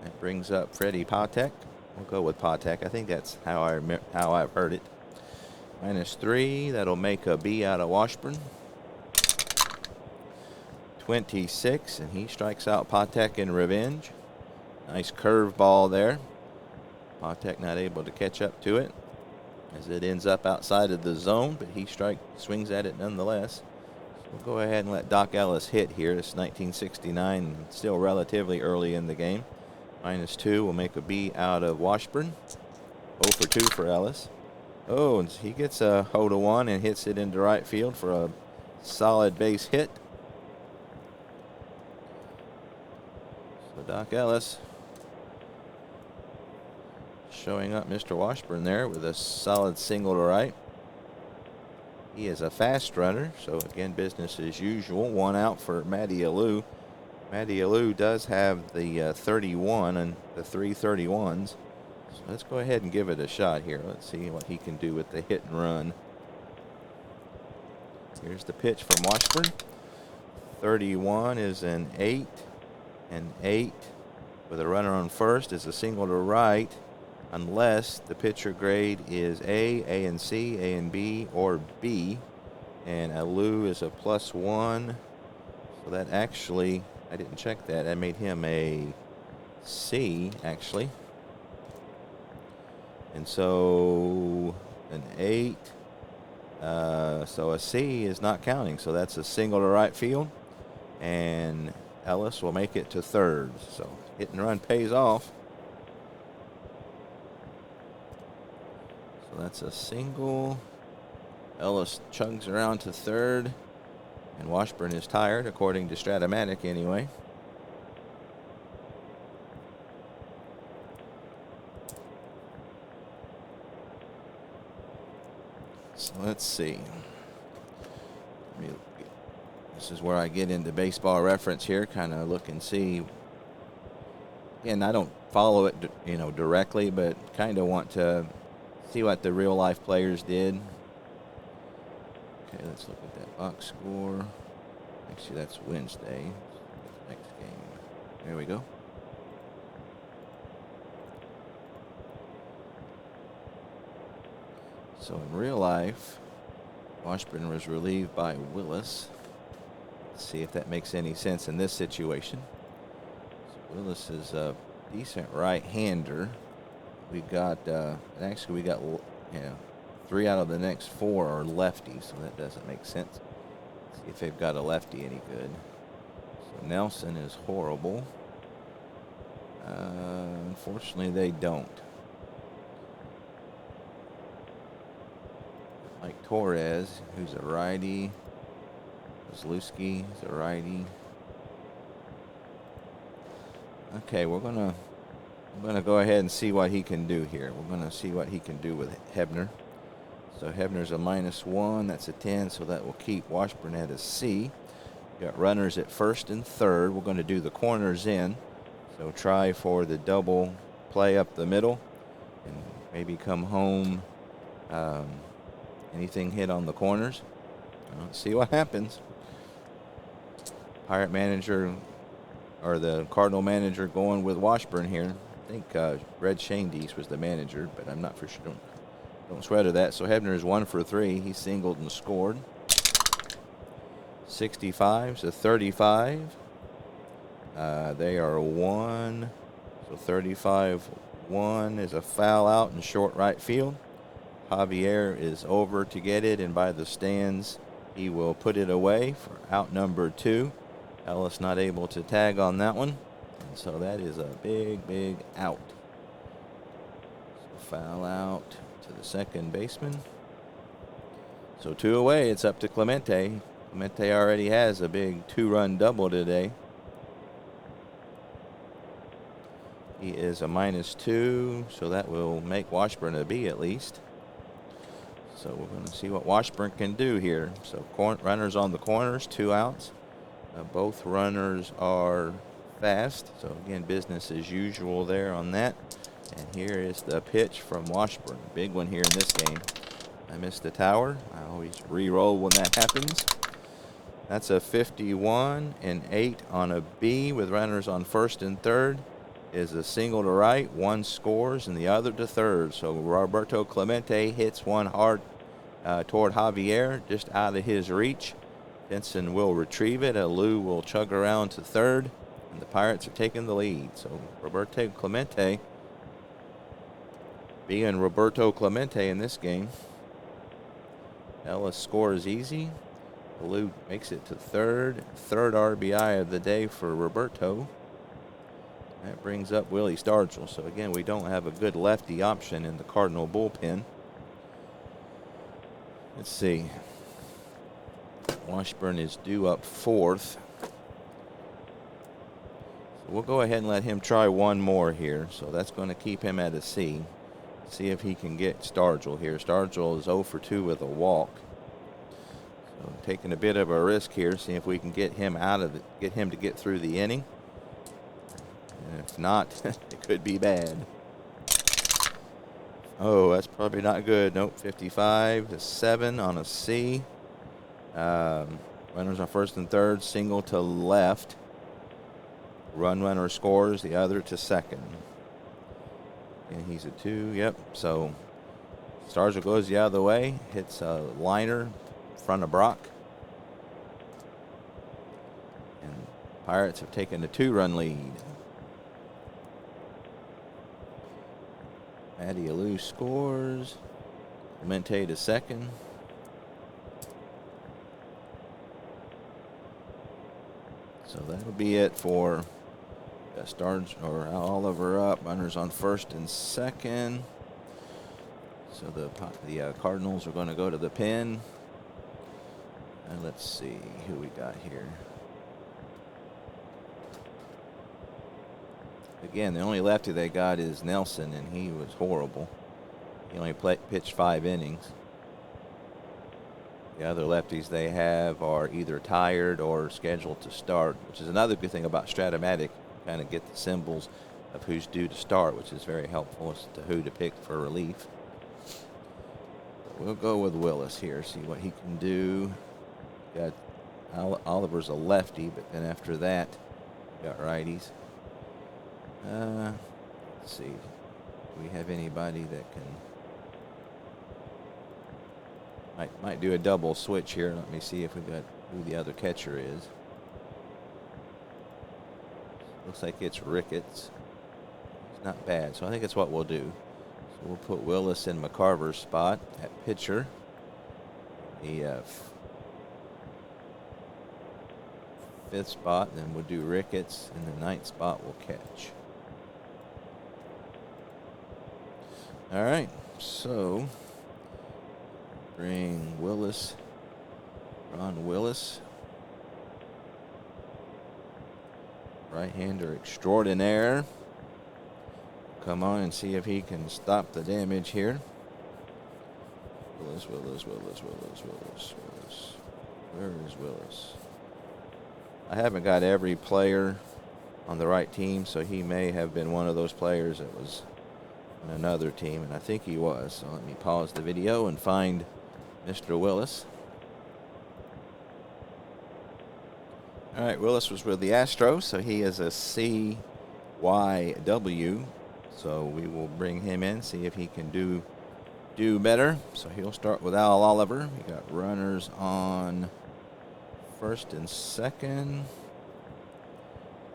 That brings up Freddie Patek. We'll go with Patek. I think that's how I've heard it. -3. That'll make a B out of Washburn. 26, and he strikes out Patek in revenge. Nice curveball there. Patek not able to catch up to it as it ends up outside of the zone, but he swings at it nonetheless. So we'll go ahead and let Doc Ellis hit here. It's 1969, still relatively early in the game. -2 will make a B out of Washburn. 0 for 2 for Ellis. Oh, and he gets a 0-1 and hits it into right field for a solid base hit. So Doc Ellis showing up Mr. Washburn there with a solid single to right. He is a fast runner, so again, business as usual. 1 out for Matty Alou. Matty Alou does have the 31 and the 331s. So let's go ahead and give it a shot here. Let's see what he can do with the hit and run. Here's the pitch from Washburn. 31 is an 8, and 8 with a runner on first is a single to right, unless the pitcher grade is A and C, A and B, or B. And Alou is a +1. So that actually, I didn't check that. That made him a C, actually. And so an 8. So a C is not counting. So that's a single to right field. And Ellis will make it to third. So hit and run pays off. So that's a single. Ellis chugs around to third. And Washburn is tired, according to Stratomatic anyway. So let's see. This is where I get into baseball reference here, kind of look and see. And I don't follow it, directly, but kind of want to see what the real life players did. Okay, let's look at that box score. Actually, that's Wednesday. Next game. There we go. So in real life, Washburn was relieved by Willis. Let's see if that makes any sense in this situation. So Willis is a decent right-hander. We got, actually we got, 3 out of the next 4 are lefties, so that doesn't make sense. Let's see if they've got a lefty any good. So Nelson is horrible. Unfortunately, they don't. Mike Torres, who's a righty. Zalewski is a righty. Okay, I'm gonna go ahead and see what he can do here. We're gonna see what he can do with Hebner. So Hebner's a -1. That's a 10. So that will keep Washburn at a C. Got runners at first and third. We're going to do the corners in. So try for the double play up the middle, and maybe come home. Anything hit on the corners. Let's see what happens. Pirate manager, or the Cardinal manager, going with Washburn here. I think Red Shandies was the manager, but I'm not for sure. Don't sweat at that. So Hebner is 1 for 3. He singled and scored. 65 to 35. They are 1. So 35-1 is a foul out in short right field. Javier is over to get it, and by the stands, he will put it away for out number 2. Ellis not able to tag on that one. And so that is a big, big out. So foul out to the second baseman. So 2 away. It's up to Clemente. Clemente already has a big 2-run double today. He is a -2, so that will make Washburn a B at least. So we're going to see what Washburn can do here. So runners on the corners, 2 outs. Both runners are fast. So again, business as usual there on that. And here is the pitch from Washburn. Big one here in this game. I missed the tower. I always re-roll when that happens. That's a 51-8 on a B with runners on first and third. Is a single to right, 1 scores, and the other to third. So Roberto Clemente hits one hard toward Javier, just out of his reach. Benson will retrieve it. Alou will chug around to third, and the Pirates are taking the lead. So Roberto Clemente being Roberto Clemente in this game. Ellis scores easy. Alou makes it to third. Third RBI of the day for Roberto. That brings up Willie Stargell. So again, we don't have a good lefty option in the Cardinal bullpen. Let's see. Washburn is due up 4th. So we'll go ahead and let him try one more here. So that's going to keep him at a C. See if he can get Stargell here. Stargell is 0 for 2 with a walk. So taking a bit of a risk here. See if we can get him get him to get through the inning. And if not, it could be bad. Oh, that's probably not good. Nope, 55-7 on a C. Runners on first and third, single to left. Runner scores, the other to second. And he's a 2, yep. So Stargell goes the other way, hits a liner in front of Brock. And Pirates have taken a 2-run lead. Matty Alou scores. Clemente to second. So that'll be it for Oliver up. Runners on first and second. So the Cardinals are going to go to the pen. And let's see who we got here. Again, the only lefty they got is Nelson, and he was horrible. He only pitched 5 innings. The other lefties they have are either tired or scheduled to start, which is another good thing about Stratomatic. Kind of get the symbols of who's due to start, which is very helpful as to who to pick for relief. But we'll go with Willis here, see what he can do. Got Oliver's a lefty, but then after that, got righties. Let's see. Do we have anybody that can might do a double switch here? Let me see if we got who the other catcher is. Looks like it's Ricketts. It's not bad, so I think it's what we'll do. So we'll put Willis in McCarver's spot at pitcher. The 5th spot, then we'll do Ricketts, and the 9th spot will catch. All right, so bring Ron Willis right-hander extraordinaire. Come on and see if he can stop the damage here. Willis. Where is Willis? I haven't got every player on the right team, so he may have been one of those players that was on another team, and I think he was. So let me pause the video and find Mr. Willis. All right, Willis was with the Astros, so he is a CYW. So we will bring him in, see if he can do better. So he'll start with Al Oliver. We got runners on first and second.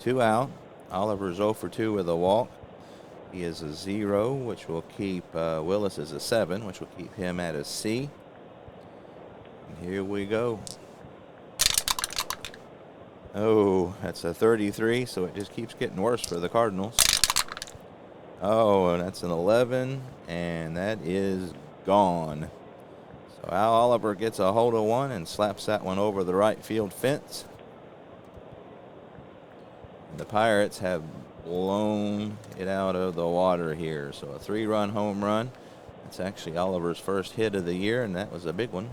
2 out. Oliver's 0 for 2 with a walk. He is a 0, which will keep Willis as a 7, which will keep him at a C. And here we go. Oh, that's a 33, so it just keeps getting worse for the Cardinals. Oh, and that's an 11, and that is gone. So Al Oliver gets a hold of one and slaps that one over the right field fence. And the Pirates have blown it out of the water here. So a 3-run home run. That's actually Oliver's first hit of the year, and that was a big one.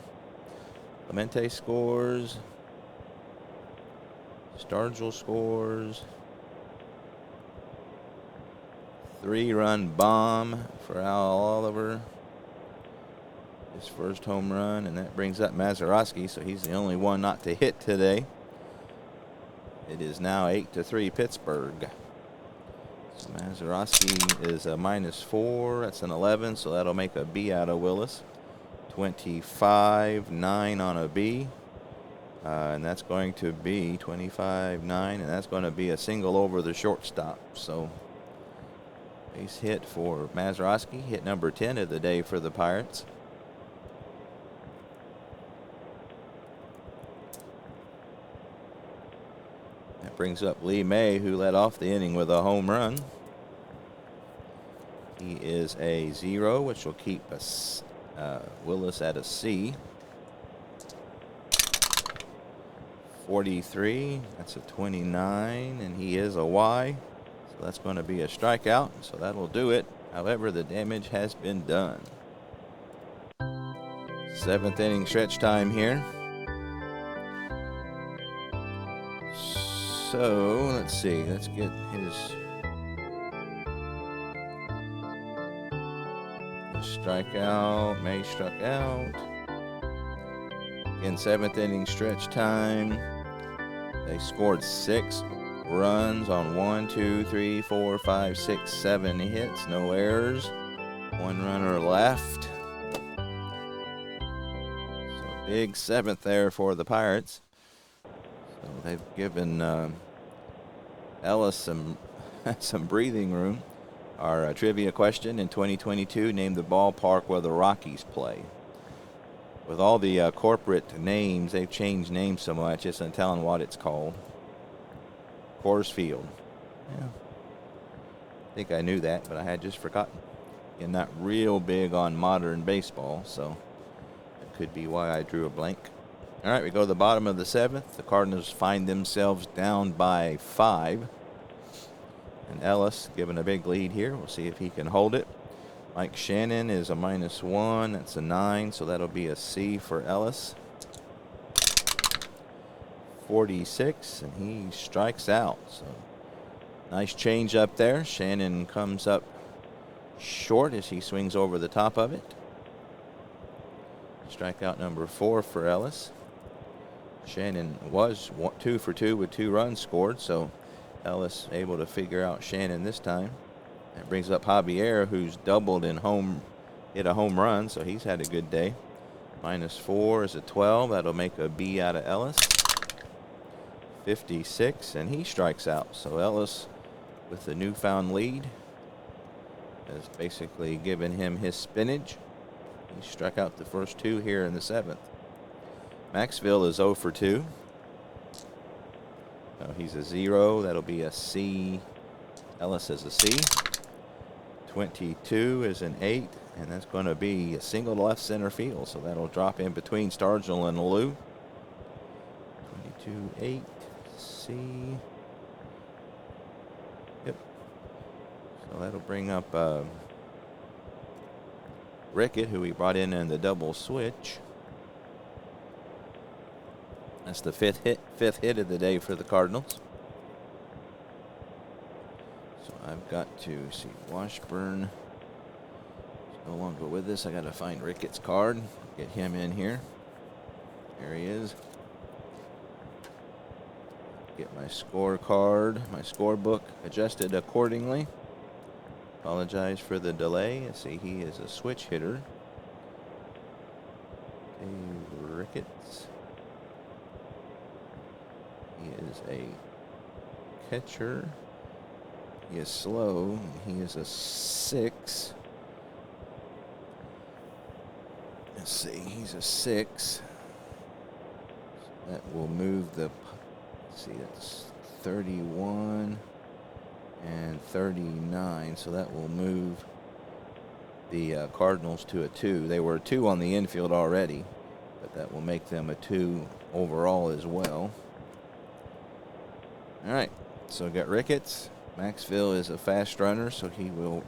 Clemente scores. Stargell scores. 3-run bomb for Al Oliver. His first home run, and that brings up Mazeroski, so he's the only one not to hit today. It is now 8-3 Pittsburgh. So Mazeroski is a -4. That's an 11, so that'll make a B out of Willis. 25-9 on a B. And that's going to be 25-9, and that's going to be a single over the shortstop. So base hit for Mazeroski, hit number 10 of the day for the Pirates. That brings up Lee May, who led off the inning with a home run. He is a 0, which will keep us Willis at a C. 43, that's a 29, and he is a Y. So that's going to be a strikeout, so that'll do it. However, the damage has been done. 7th inning stretch time here. So, let's see. Let's get his strikeout. May struck out. In 7th inning stretch time, they scored 6 runs on 1, 2, 3, 4, 5, 6, 7 hits. No errors. 1 runner left. So big 7th there for the Pirates. So they've given Ellis some breathing room. Our trivia question in 2022, name the ballpark where the Rockies play. With all the corporate names, they've changed names so much, it's not telling what it's called. Coors Field. Yeah. I think I knew that, but I had just forgotten. And not real big on modern baseball, so that could be why I drew a blank. All right, we go to the bottom of the 7th. The Cardinals find themselves down by 5. And Ellis given a big lead here. We'll see if he can hold it. Mike Shannon is a -1. That's a 9, so that'll be a C for Ellis. 46, and he strikes out. So nice change up there. Shannon comes up short as he swings over the top of it. Strikeout number 4 for Ellis. Shannon was 2 for 2 with 2 runs scored, so Ellis able to figure out Shannon this time. That brings up Javier, who's doubled in hit a home run, so he's had a good day. -4 is a 12. That'll make a B out of Ellis. 56, and he strikes out. So Ellis, with the newfound lead, has basically given him his spinach. He struck out the first 2 here in the 7th. Maxville is 0 for 2. So he's a 0. That'll be a C. Ellis is a C. 22 is an 8, and that's going to be a single to left center field. So that'll drop in between Stargell and Lou. 22-8, C. So that'll bring up Rickett, who we brought in the double switch. That's the fifth hit of the day for the Cardinals. So I've got to see Washburn is no longer with us. I got to find Rickett's card, get him in here. There he is. Get my scorecard, my scorebook adjusted accordingly. Apologize for the delay. I see he is a switch hitter. Dave Ricketts. He is a catcher. He is slow. He is a 6. Let's see, he's a 6. So that will move the, let's see, that's 31 and 39. So that will move the Cardinals to a 2. They were a 2 on the infield already, but that will make them a 2 overall as well. All right, so we got Ricketts. Maxville is a fast runner, so he will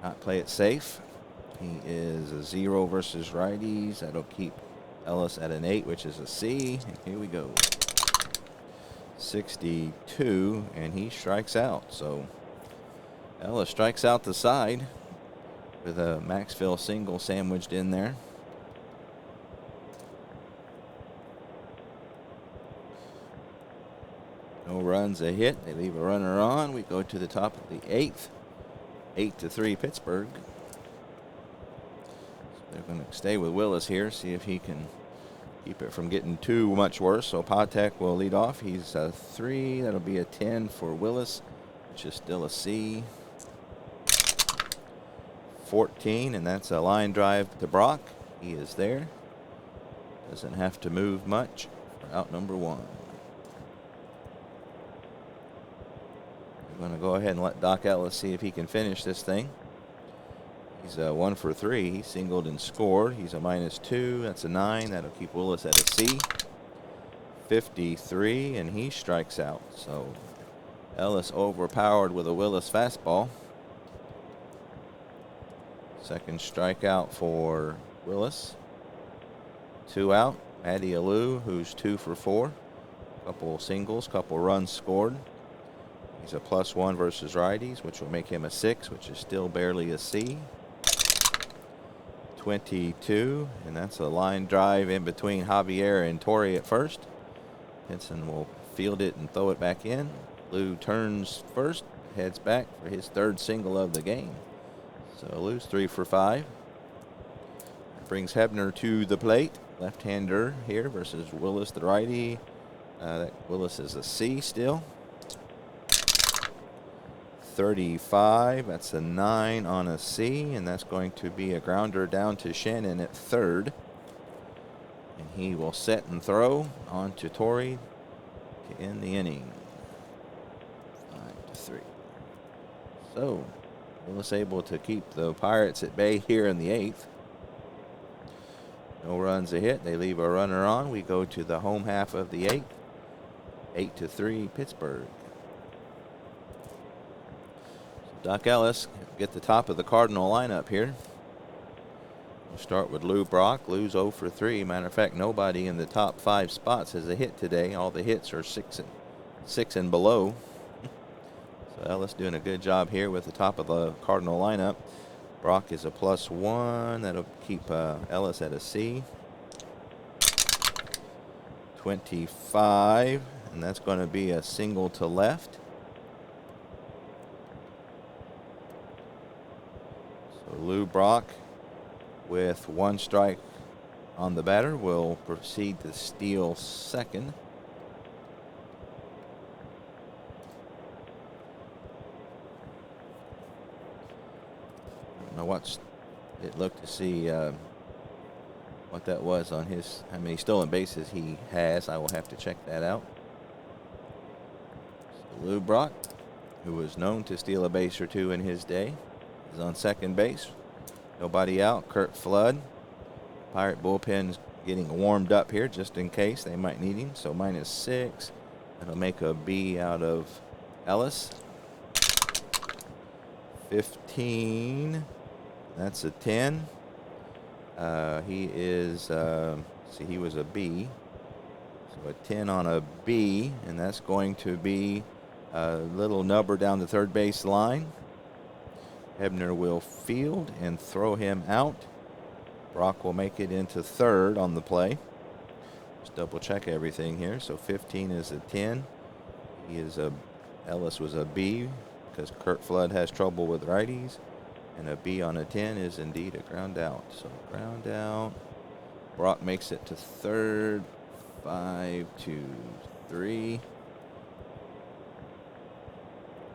not play it safe. He is a 0 versus righties. That'll keep Ellis at an 8, which is a C. And here we go. 62, and he strikes out. So Ellis strikes out the side with a Maxville single sandwiched in there. No runs, a hit. They leave a runner on. We go to the top of the 8th. 8-3 Pittsburgh. So they're going to stay with Willis here, see if he can keep it from getting too much worse. So Patek will lead off. He's a 3. That'll be a 10 for Willis, which is still a C. 14, and that's a line drive to Brock. He is there. Doesn't have to move much for out number 1. We're going to go ahead and let Doc Ellis see if he can finish this thing. He's 1 for 3. He singled and scored. He's a -2. That's a 9. That'll keep Willis at a C. 53, and he strikes out. So Ellis overpowered with a Willis fastball. Second strikeout for Willis. 2 out. Matty Alou, who's 2 for 4. Couple singles, couple runs scored. He's a +1 versus righties, which will make him a 6, which is still barely a C. 22, and that's a line drive in between Javier and Torrey at first. Henson will field it and throw it back in. Lou turns first, heads back for his 3rd single of the game. So Lou's 3 for 5. That brings Hebner to the plate. Left-hander here versus Willis, the righty. Willis is a C still. 35, that's a 9 on a C, and that's going to be a grounder down to Shannon at 3rd. And he will set and throw on to Torrey to end the inning. 5-3. So Willis able to keep the Pirates at bay here in the 8th. No runs a hit. They leave a runner on. We go to the home half of the 8th. 8-3 Pittsburgh. Doc Ellis get the top of the Cardinal lineup here. We'll start with Lou Brock. Lou's 0 for 3. Matter of fact, nobody in the top 5 spots has a hit today. All the hits are 6 and below. So Ellis doing a good job here with the top of the Cardinal lineup. Brock is a +1. That'll keep Ellis at a C. 25, and that's going to be a single to left. Lou Brock, with 1 strike on the batter, will proceed to steal second. I don't know what it looked to see what that was on his, how many stolen bases he has. I will have to check that out. So Lou Brock, who was known to steal a base or 2 in his day, is on second base. Nobody out. Kurt Flood. Pirate bullpen's getting warmed up here just in case they might need him. So -6. That'll make a B out of Ellis. 15. That's a 10. He is, he was a B. So a 10 on a B, and that's going to be a little nubber down the third base line. Hebner will field and throw him out. Brock will make it into third on the play. Just double check everything here. So 15 is a 10. Ellis was a B because Kurt Flood has trouble with righties. And a B on a 10 is indeed a ground out. So ground out. Brock makes it to third. 5, 2, 3.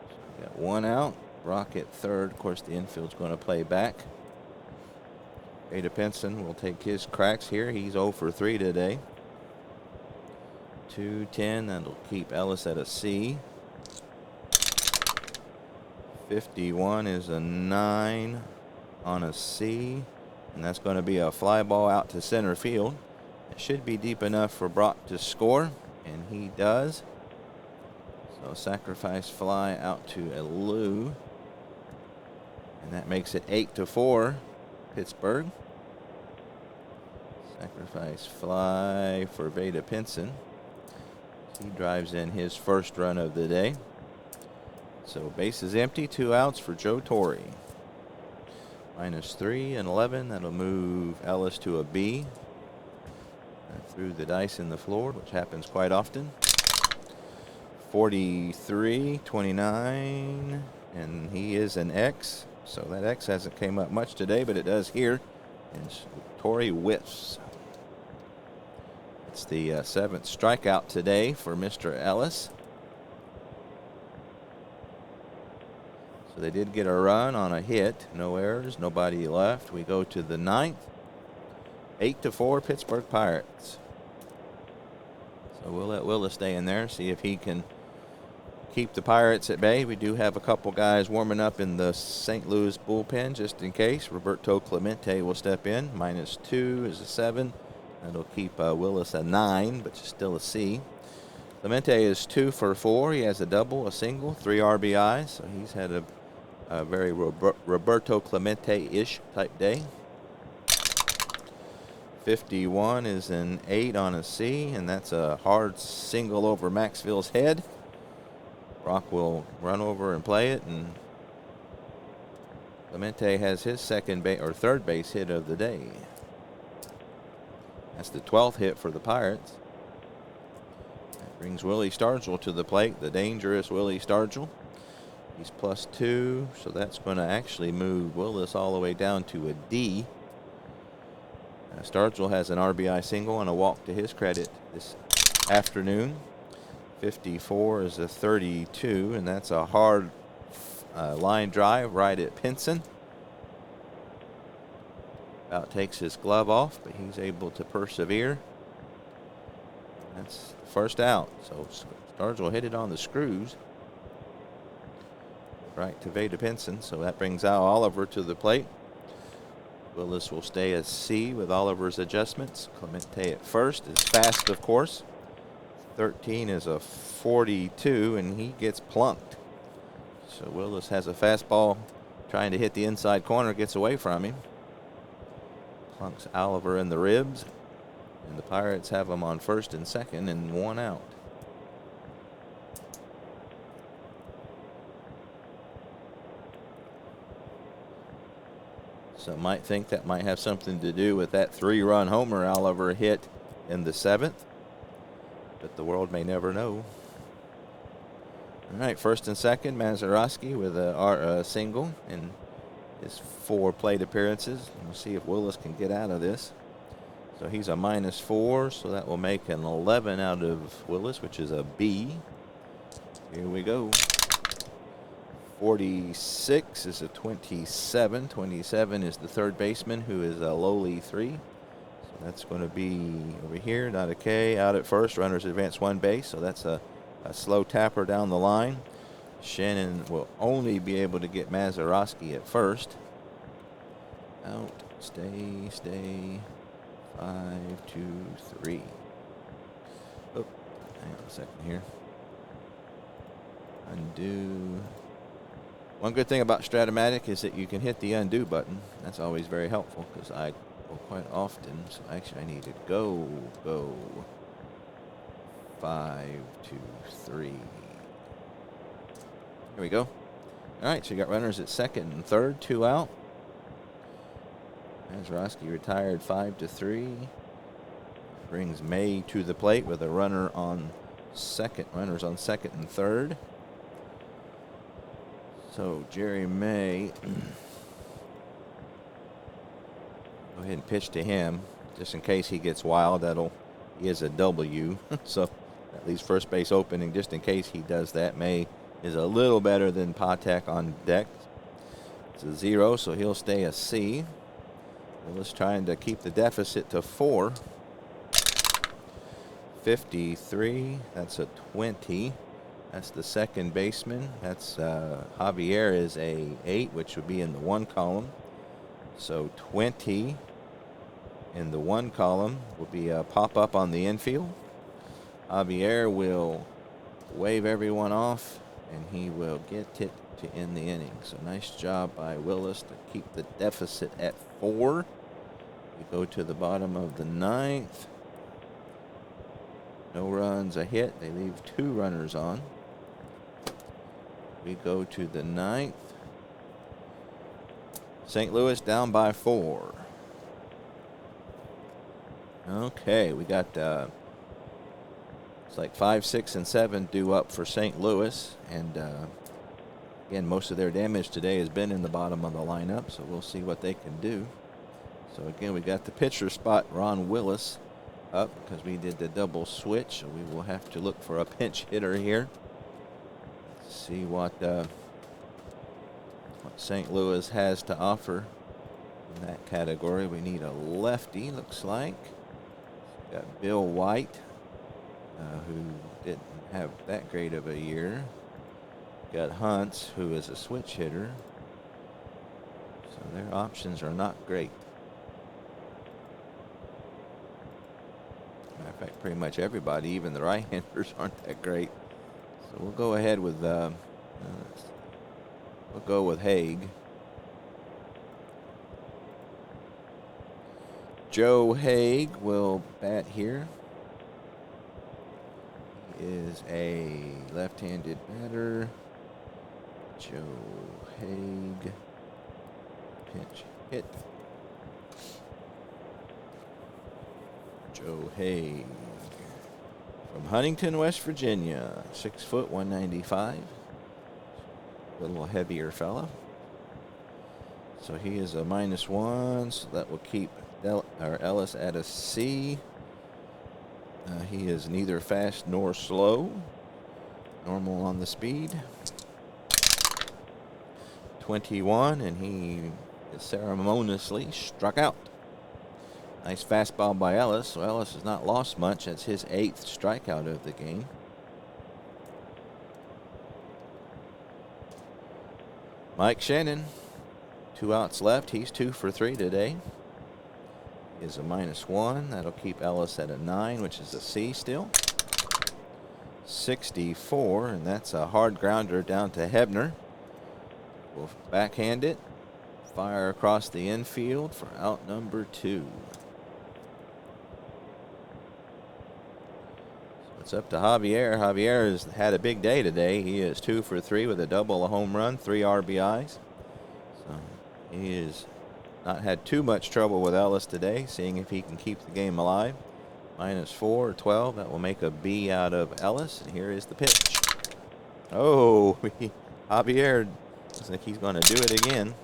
So we got one out. Brock at third. Of course, the infield's going to play back. Ada Pinson will take his cracks here. He's 0 for 3 today. 2-10. That'll keep Ellis at a C. 51 is a 9 on a C. And that's going to be a fly ball out to center field. It should be deep enough for Brock to score, and he does. So sacrifice fly out to Alou. And that makes it 8-4, Pittsburgh. Sacrifice fly for Veda Pinson. He drives in his first run of the day. So base is empty, 2 outs for Joe Torre. -3 and 11. That'll move Ellis to a B. I threw the dice in the floor, which happens quite often. 43, 29, and he is an X. So that X hasn't came up much today, but it does here. And Torre whiffs. It's the 7th strikeout today for Mr. Ellis. So they did get a run on a hit. No errors, nobody left. We go to the 9th. 8-4 Pittsburgh Pirates. So we'll let Willis stay in there, see if he can keep the Pirates at bay. We do have a couple guys warming up in the St. Louis bullpen just in case. Roberto Clemente will step in. -2 is a 7. That'll keep Willis a 9, but still a C. Clemente is 2 for 4. He has a double, a single, 3 RBIs. So he's had a very Roberto Clemente-ish type day. 51 is an 8 on a C, and that's a hard single over Maxville's head. Brock will run over and play it, and Clemente has his third base hit of the day. That's the 12th hit for the Pirates. That brings Willie Stargell to the plate, the dangerous Willie Stargell. He's +2, so that's going to actually move Willis all the way down to a D. Stargell has an RBI single and a walk to his credit this afternoon. 54 is a 32, and that's a hard line drive right at Pinson. About takes his glove off, but he's able to persevere. That's first out. So Stargell hit it on the screws. Right to Veda Pinson, so that brings Al Oliver to the plate. Willis will stay at C with Oliver's adjustments. Clemente at first is fast, of course. 13 is a 42, and he gets plunked. So Willis has a fastball trying to hit the inside corner, gets away from him. Plunks Oliver in the ribs, and the Pirates have him on first and second and 1 out. Some might think that might have something to do with that 3-run homer Oliver hit in the 7th, but the world may never know. All right, first and second, Mazeroski with a single in his 4 plate appearances. We'll see if Willis can get out of this. So he's a -4, so that will make an 11 out of Willis, which is a B. Here we go. 46 is a 27. 27 is the third baseman, who is a lowly 3. So that's going to be over here, not a K. Out at first, runners advance 1 base. So that's a slow tapper down the line. Shannon will only be able to get Mazeroski at first. Out, stay. 5, 2, 3. Oh, hang on a second here. Undo. One good thing about Stratomatic is that you can hit the undo button. That's always very helpful because I go quite often. So actually I need to go 5, 2, 3. Here we go. All right, so you got runners at second and third, 2 out. Mazrowski retired 5-3. Brings May to the plate with a runners on second and third. So Jerry May, go ahead and pitch to him just in case he gets wild. He is a W, so that leaves first base opening just in case he does that. May is a little better than Patek on deck. It's a 0, so he'll stay a C. Willis trying to keep the deficit to 4. 53, that's a 20. That's the second baseman. That's Javier is a 8, which would be in the 1 column. So 20 in the 1 column will be a pop-up on the infield. Javier will wave everyone off, and he will get it to end the inning. So nice job by Willis to keep the deficit at 4. We go to the bottom of the 9th. No runs, a hit. They leave 2 runners on. We go to the 9th. St. Louis down by 4. Okay, we got it's like 5, 6, and 7 due up for St. Louis, and again, most of their damage today has been in the bottom of the lineup, so we'll see what they can do. So again, we got the pitcher spot, Ron Willis, up because we did the double switch, so we will have to look for a pinch hitter here. Let's see what St. Louis has to offer in that category. We need a lefty, looks like. Got Bill White, who didn't have that great of a year. Got Hunts, who is a switch hitter. So their options are not great. Matter of fact, pretty much everybody, even the right-handers, aren't that great. So we'll go ahead with Haig. Joe Haig will bat here. He is a left-handed batter. Joe Haig. Pinch hit. Joe Haig from Huntington, West Virginia. 6 foot, 195. A little heavier fella. So he is a -1, so that will keep Ellis at a C. He is neither fast nor slow. Normal on the speed. 21, and he is ceremoniously struck out. Nice fastball by Ellis, so Ellis has not lost much. That's his 8th strikeout of the game. Mike Shannon, 2 outs left. He's 2 for 3 today. He is a -1. That'll keep Ellis at a 9, which is a C still. 64, and that's a hard grounder down to Hebner. We'll backhand it. Fire across the infield for out number 2. So it's up to Javier. Javier has had a big day today. He is 2 for 3 with a double, a home run, 3 RBIs. So he has not had too much trouble with Ellis today, seeing if he can keep the game alive. -4, 12. That will make a B out of Ellis. And here is the pitch. Oh, Javier looks like he's going to do it again.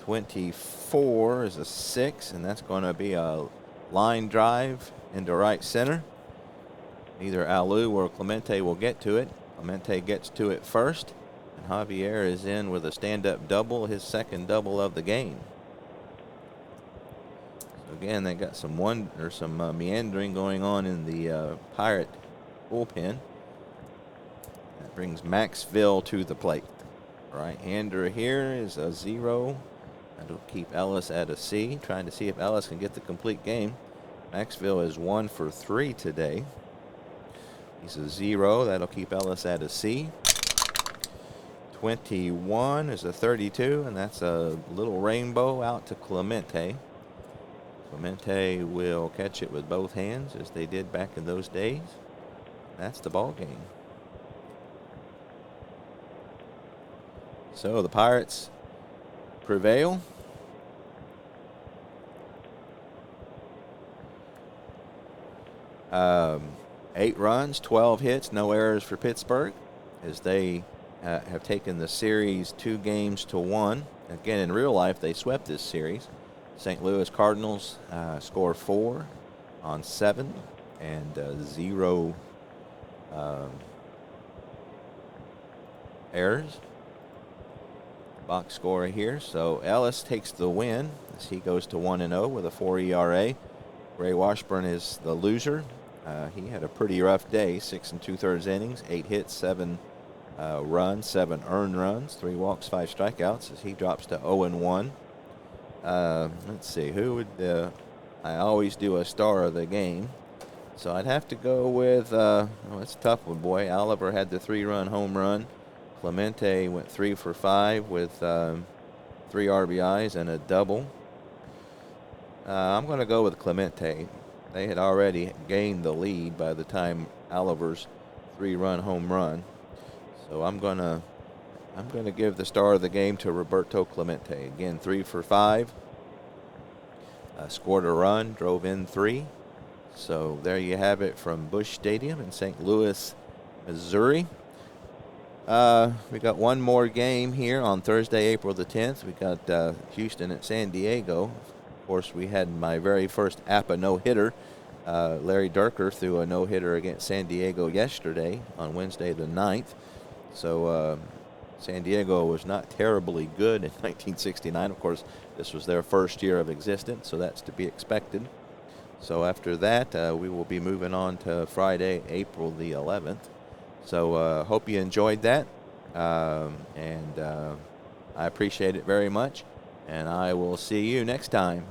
24 is a 6, and that's going to be a line drive into right center. Either Alou or Clemente will get to it. Clemente gets to it first, and Javier is in with a stand-up double, his second double of the game. So again, they got some meandering going on in the Pirate bullpen. That brings Maxville to the plate. Right-hander here is a 0. That'll keep Ellis at a C. Trying to see if Ellis can get the complete game. Maxville is 1 for 3 today. He's a 0. That'll keep Ellis at a C. 21 is a 32, and that's a little rainbow out to Clemente. Clemente will catch it with both hands, as they did back in those days. That's the ball game. So the Pirates prevail. Um, 8 runs, 12 hits, no errors for Pittsburgh, as they have taken the series 2 games to 1. Again, in real life, they swept this series. St. Louis Cardinals score 4 on 7 and 0 errors. Box score here. So Ellis takes the win as he goes to 1-0 with a 4 ERA. Ray Washburn is the loser. He had a pretty rough day. 6 2/3 innings, 8 hits, 7 runs, 7 earned runs, 3 walks, 5 strikeouts as he drops to 0-1. Let's see, who would I always do a star of the game, so I'd have to go with it's a tough one, boy. Oliver had the 3-run home run. Clemente went 3 for 5 with 3 RBIs and a double. I'm going to go with Clemente. They had already gained the lead by the time Oliver's 3-run home run, so I'm going to give the star of the game to Roberto Clemente. Again, 3 for 5. Scored a run, drove in 3. So there you have it from Busch Stadium in St. Louis, Missouri. We got one more game here on Thursday, April the 10th. We got Houston at San Diego. Of course, we had my very first APBA no-hitter. Larry Durker threw a no-hitter against San Diego yesterday on Wednesday the 9th. So San Diego was not terribly good in 1969. Of course, this was their first year of existence, so that's to be expected. So after that, we will be moving on to Friday, April the 11th. So hope you enjoyed that, and I appreciate it very much, and I will see you next time.